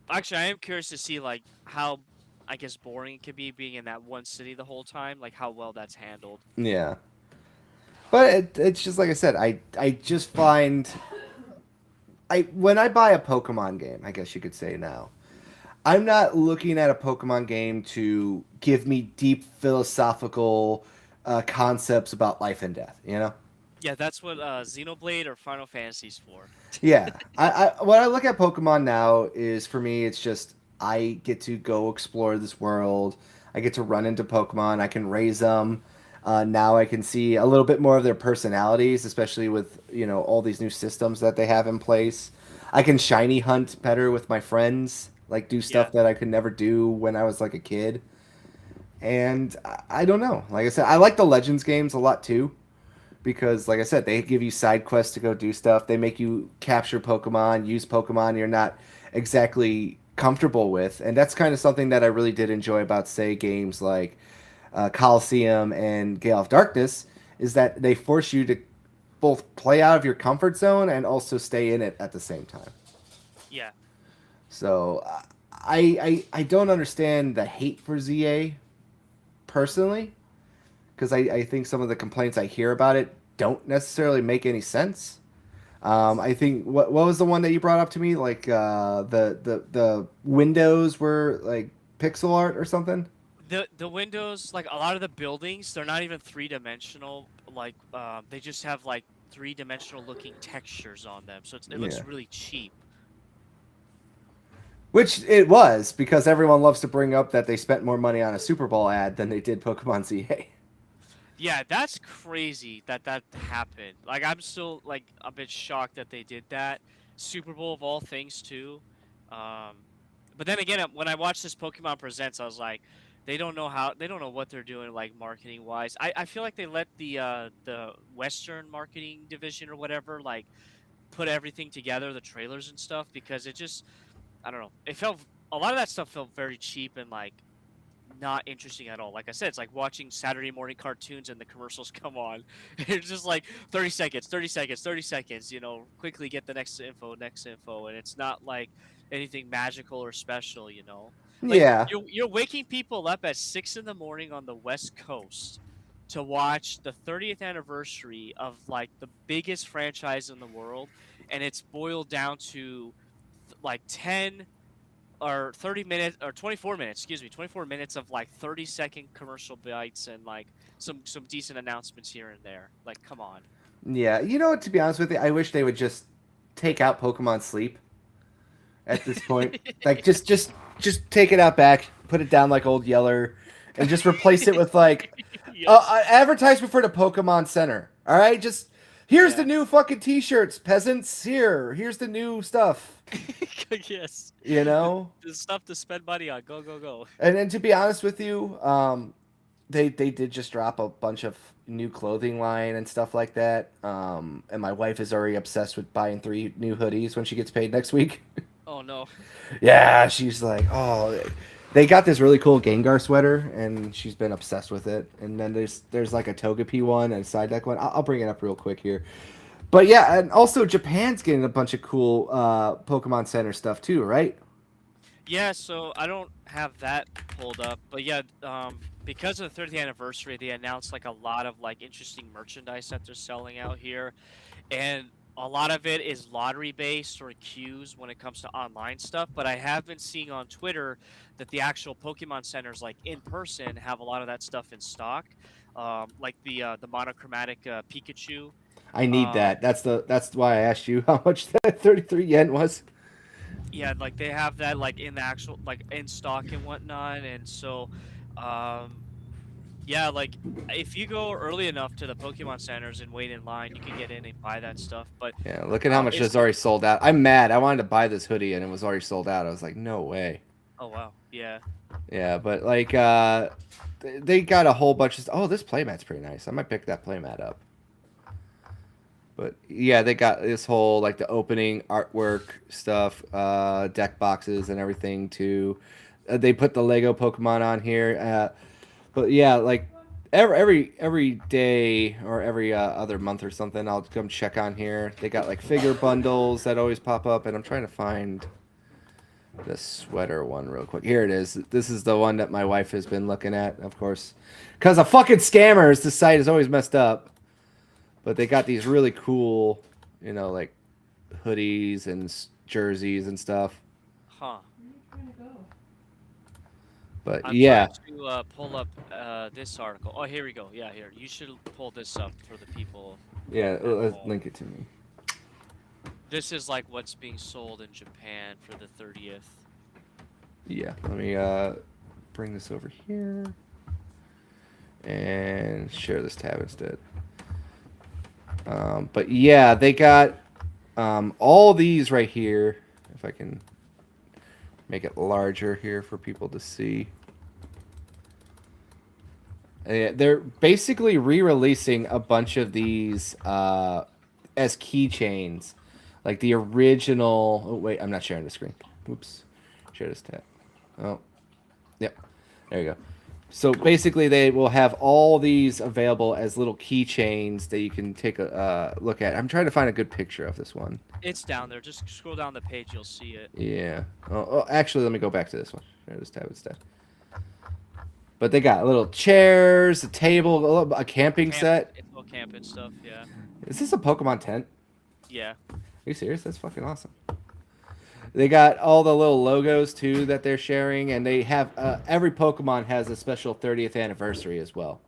Actually, I am curious to see like how, I guess, boring it could be being in that one city the whole time. Like how well that's handled. Yeah. But it's just like I said, I just find when I buy a Pokemon game, I guess you could say now, I'm not looking at a Pokemon game to give me deep philosophical concepts about life and death, you know? Yeah, that's what Xenoblade or Final Fantasy's for. Yeah. When I look at Pokemon now is, for me, it's just I get to go explore this world. I get to run into Pokemon. I can raise them. Now I can see a little bit more of their personalities, especially with, you know, all these new systems that they have in place. I can shiny hunt better with my friends, like do stuff that I could never do when I was like a kid. And I don't know. Like I said, I like the Legends games a lot too, because like I said, they give you side quests to go do stuff. They make you capture Pokemon, use Pokemon you're not exactly comfortable with. And that's kind of something that I really did enjoy about, say, games like Coliseum and Gale of Darkness, is that they force you to both play out of your comfort zone and also stay in it at the same time. Yeah. So I don't understand the hate for ZA personally, because I think some of the complaints I hear about it don't necessarily make any sense. I think what was the one that you brought up to me, like the windows were like pixel art or something? The windows, like a lot of the buildings, they're not even 3-dimensional. Like they just have like 3-dimensional looking textures on them, so it looks really cheap. Which it was, because everyone loves to bring up that they spent more money on a Super Bowl ad than they did Pokemon ZA. Yeah, that's crazy that happened. Like, I'm still like a bit shocked that they did that. Super Bowl of all things too. But then again, when I watched this Pokemon Presents, I was like, they don't know what they're doing, like marketing wise. I feel like they let the Western marketing division or whatever like put everything together, the trailers and stuff, because it just, I don't know. It felt, a lot of that stuff felt very cheap and like not interesting at all. Like I said, it's like watching Saturday morning cartoons and the commercials come on. It's just like 30 seconds, 30 seconds, 30 seconds, you know, quickly get the next info. And it's not like anything magical or special, you know. Like, yeah. You're waking people up at 6 in the morning on the West Coast to watch the 30th anniversary of like the biggest franchise in the world, and it's boiled down to like 10 or 30 minutes or 24 minutes, 24 minutes of like 30-second commercial bites and like some decent announcements here and there. Like, come on. Yeah, you know what, to be honest with you, I wish they would just take out Pokemon Sleep at this point. Like, just take it out back, put it down like Old Yeller, and just replace it with like advertisement for the Pokemon Center. All right, just here's the new fucking T-shirts, peasants. Here's the new stuff. Yes. You know, the stuff to spend money on. Go. And to be honest with you, they did just drop a bunch of new clothing line and stuff like that. And my wife is already obsessed with buying 3 new hoodies when she gets paid next week. Oh no. Yeah, she's like, oh, they got this really cool Gengar sweater, and she's been obsessed with it. And then there's like a Togepi one and a side deck one. I'll bring it up real quick here. But yeah, and also Japan's getting a bunch of cool Pokemon Center stuff too, right? Yeah, so I don't have that pulled up, but yeah, because of the 30th anniversary, they announced like a lot of like interesting merchandise that they're selling out here, and a lot of it is lottery based or queues when it comes to online stuff. But I have been seeing on Twitter that the actual Pokemon centers, like in person, have a lot of that stuff in stock, like the monochromatic Pikachu. I need that. That's why I asked you how much that 33 yen was. Yeah, like they have that like in the actual like in stock and whatnot, and so yeah, like if you go early enough to the Pokemon centers and wait in line, you can get in and buy that stuff. But yeah, look at how much is already sold out. I'm mad. I wanted to buy this hoodie and it was already sold out. I was like, no way. Oh wow. Yeah. Yeah, but like they got a whole bunch of. Oh, this playmat's pretty nice. I might pick that playmat up. But yeah, they got this whole like the opening artwork stuff, deck boxes and everything too. They put the Lego Pokemon on here. But yeah, like every day or every other month or something, I'll come check on here. They got like figure bundles that always pop up, and I'm trying to find the sweater one real quick. Here it is. This is the one that my wife has been looking at, of course, because of fucking scammers. The site is always messed up. But they got these really cool, you know, like hoodies and jerseys and stuff. Huh. But I'm yeah. trying to pull up this article. Oh, here we go. Yeah, here. You should pull this up for the people. Yeah, link it to me. This is like what's being sold in Japan for the 30th. Yeah, let me bring this over here and share this tab instead. But yeah, they got all these right here. If I can make it larger here for people to see. They're basically re-releasing a bunch of these as keychains. Like the original... Oh, wait, I'm not sharing the screen. Oops. Share this tab. Oh. Yep. There you go. So basically, they will have all these available as little keychains that you can take a look at. I'm trying to find a good picture of this one. It's down there. Just scroll down the page. You'll see it. Yeah. Oh, actually, let me go back to this one. Share this tab instead. But they got little chairs, a table, a camping set. It's all camping stuff, yeah. Is this a Pokemon tent? Yeah. Are you serious? That's fucking awesome. They got all the little logos too that they're sharing, and they have every Pokemon has a special 30th anniversary as well.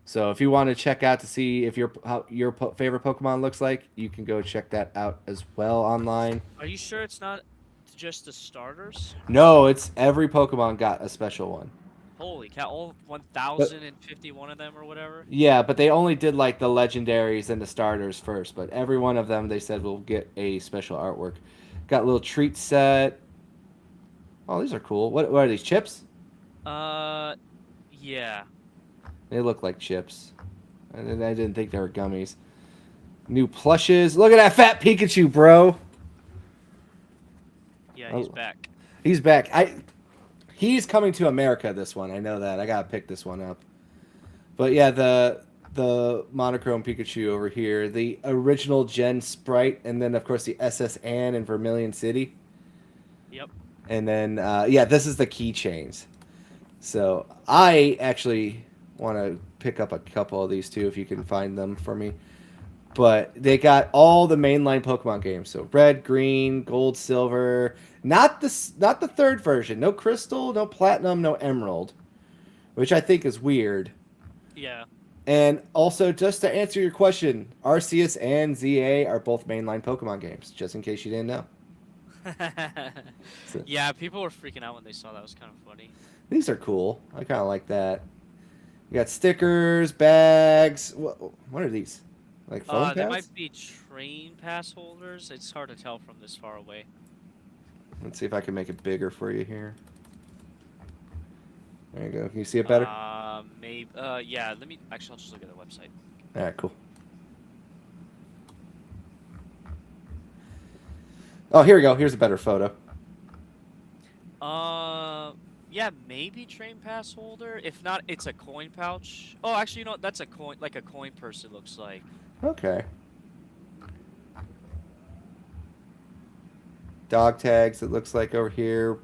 So if you want to check out to see if how your favorite Pokemon looks like, you can go check that out as well online. Are you sure it's not just the starters? No, it's every Pokemon got a special one. Holy cow! All 1,051 of them or whatever. Yeah, but they only did like the legendaries and the starters first. But every one of them, they said, will get a special artwork. Got a little treat set. Oh, these are cool. What are these, chips? Yeah. They look like chips. I didn't think they were gummies. New plushes. Look at that fat Pikachu, bro. Yeah, he's back. He's back. He's coming to America, this one. I know that. I gotta pick this one up. But yeah, the monochrome Pikachu over here, the original Gen Sprite, and then of course the SS Anne in Vermilion City. Yep. And then yeah, this is the keychains. So I actually want to pick up a couple of these too if you can find them for me. But they got all the mainline Pokemon games. So Red, Green, Gold, Silver. Not the third version. No Crystal, no Platinum, no Emerald. Which I think is weird. Yeah. And also, just to answer your question, Arceus and ZA are both mainline Pokemon games, just in case you didn't know. Yeah, people were freaking out when they saw that. It was kind of funny. These are cool. I kind of like that. You got stickers, bags. What are these? Like phone pads? They might be train pass holders. It's hard to tell from this far away. Let's see if I can make it bigger for you here. There you go. Can you see it better? Maybe. Yeah. Let me. Actually, I'll just look at the website. All right. Cool. Oh, here we go. Here's a better photo. Yeah, maybe train pass holder. If not, it's a coin pouch. Oh, actually, you know what? That's a coin, like a coin purse. It looks like. Okay. Dog tags. It looks like over here.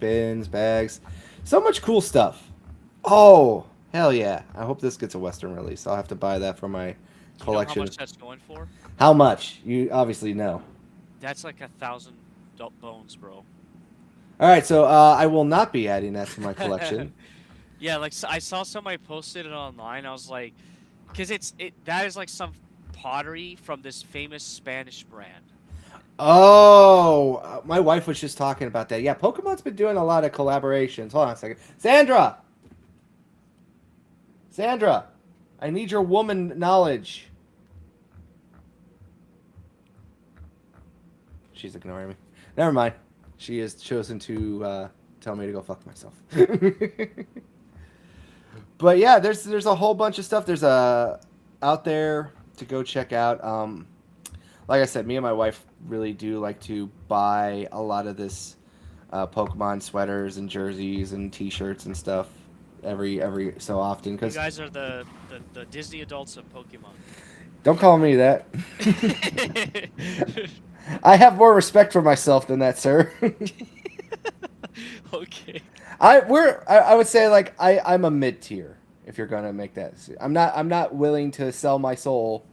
Bins, bags. So much cool stuff. Oh, hell yeah. I hope this gets a Western release. I'll have to buy that for my collection. You know how much that's going for? How much? You obviously know. That's like 1,000 bones, bro. All right, so I will not be adding that to my collection. Yeah, like I saw somebody posted it online. I was like, because that is like some pottery from this famous Spanish brand. Oh, my wife was just talking about that. Yeah, Pokemon's been doing a lot of collaborations. Hold on a second. Sandra, I need your woman knowledge. She's ignoring me. Never mind. She has chosen to tell me to go fuck myself. But yeah, there's a whole bunch of stuff. There's out there to go check out. Like I said, me and my wife really do like to buy a lot of this Pokemon sweaters and jerseys and T-shirts and stuff every so often. You Cause guys are the Disney adults of Pokemon. don't call me that. I have more respect for myself than that, sir. Okay. I would say like I'm a mid tier if you're gonna make that. I'm not willing to sell my soul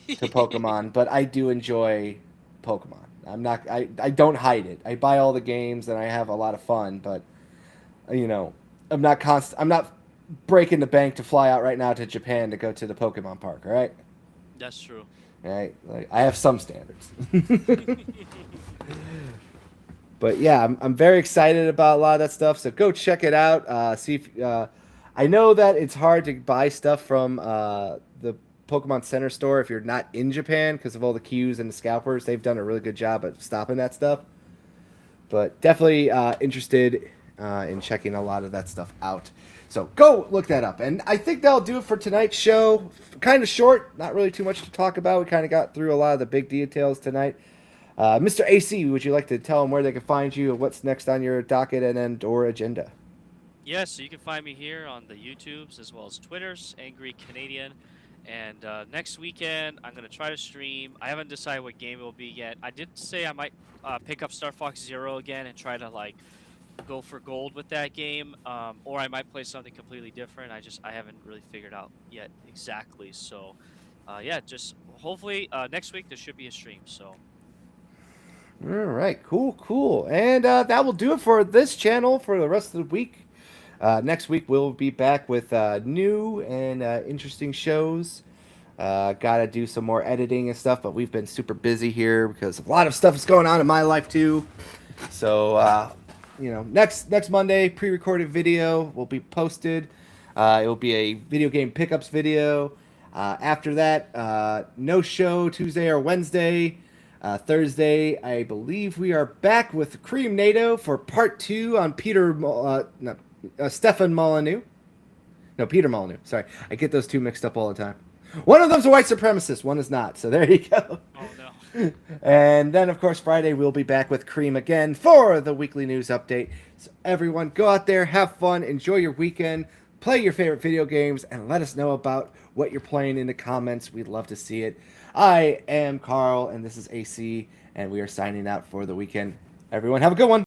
to Pokemon, but I do enjoy Pokemon. I don't hide it. I buy all the games and I have a lot of fun, but you know, I'm not breaking the bank to fly out right now to Japan to go to the Pokemon park, all right? That's true. Right? Like I have some standards. But yeah, I'm very excited about a lot of that stuff. So go check it out. See if I know that it's hard to buy stuff from the Pokemon Center store if you're not in Japan because of all the queues and the scalpers. They've done a really good job at stopping that stuff. But definitely interested in checking a lot of that stuff out. So go look that up. And I think that'll do it for tonight's show. Kind of short, not really too much to talk about. We kind of got through a lot of the big details tonight. Mr. AC, would you like to tell them where they can find you and what's next on your docket and or agenda? Yes, so you can find me here on the YouTubes as well as Twitters, Angry Canadian. And next weekend, I'm going to try to stream. I haven't decided what game it will be yet. I did say I might pick up Star Fox Zero again and try to like go for gold with that game. Or I might play something completely different. I haven't really figured out yet exactly. So yeah, just hopefully next week there should be a stream. So. All right, cool. And that will do it for this channel for the rest of the week. Next week, we'll be back with new and interesting shows. Got to do some more editing and stuff, but we've been super busy here because a lot of stuff is going on in my life, too. So, you know, next Monday, pre-recorded video will be posted. It will be a video game pickups video. After that, no show Tuesday or Wednesday. Thursday, I believe we are back with Cream NATO for part 2 on Stefan Molyneux. No, Peter Molyneux. Sorry. I get those two mixed up all the time. One of them's a white supremacist. One is not. So there you go. Oh, no. And then, of course, Friday, we'll be back with Cream again for the weekly news update. So everyone, go out there, have fun, enjoy your weekend, play your favorite video games, and let us know about what you're playing in the comments. We'd love to see it. I am Carl, and this is AC, and we are signing out for the weekend. Everyone, have a good one.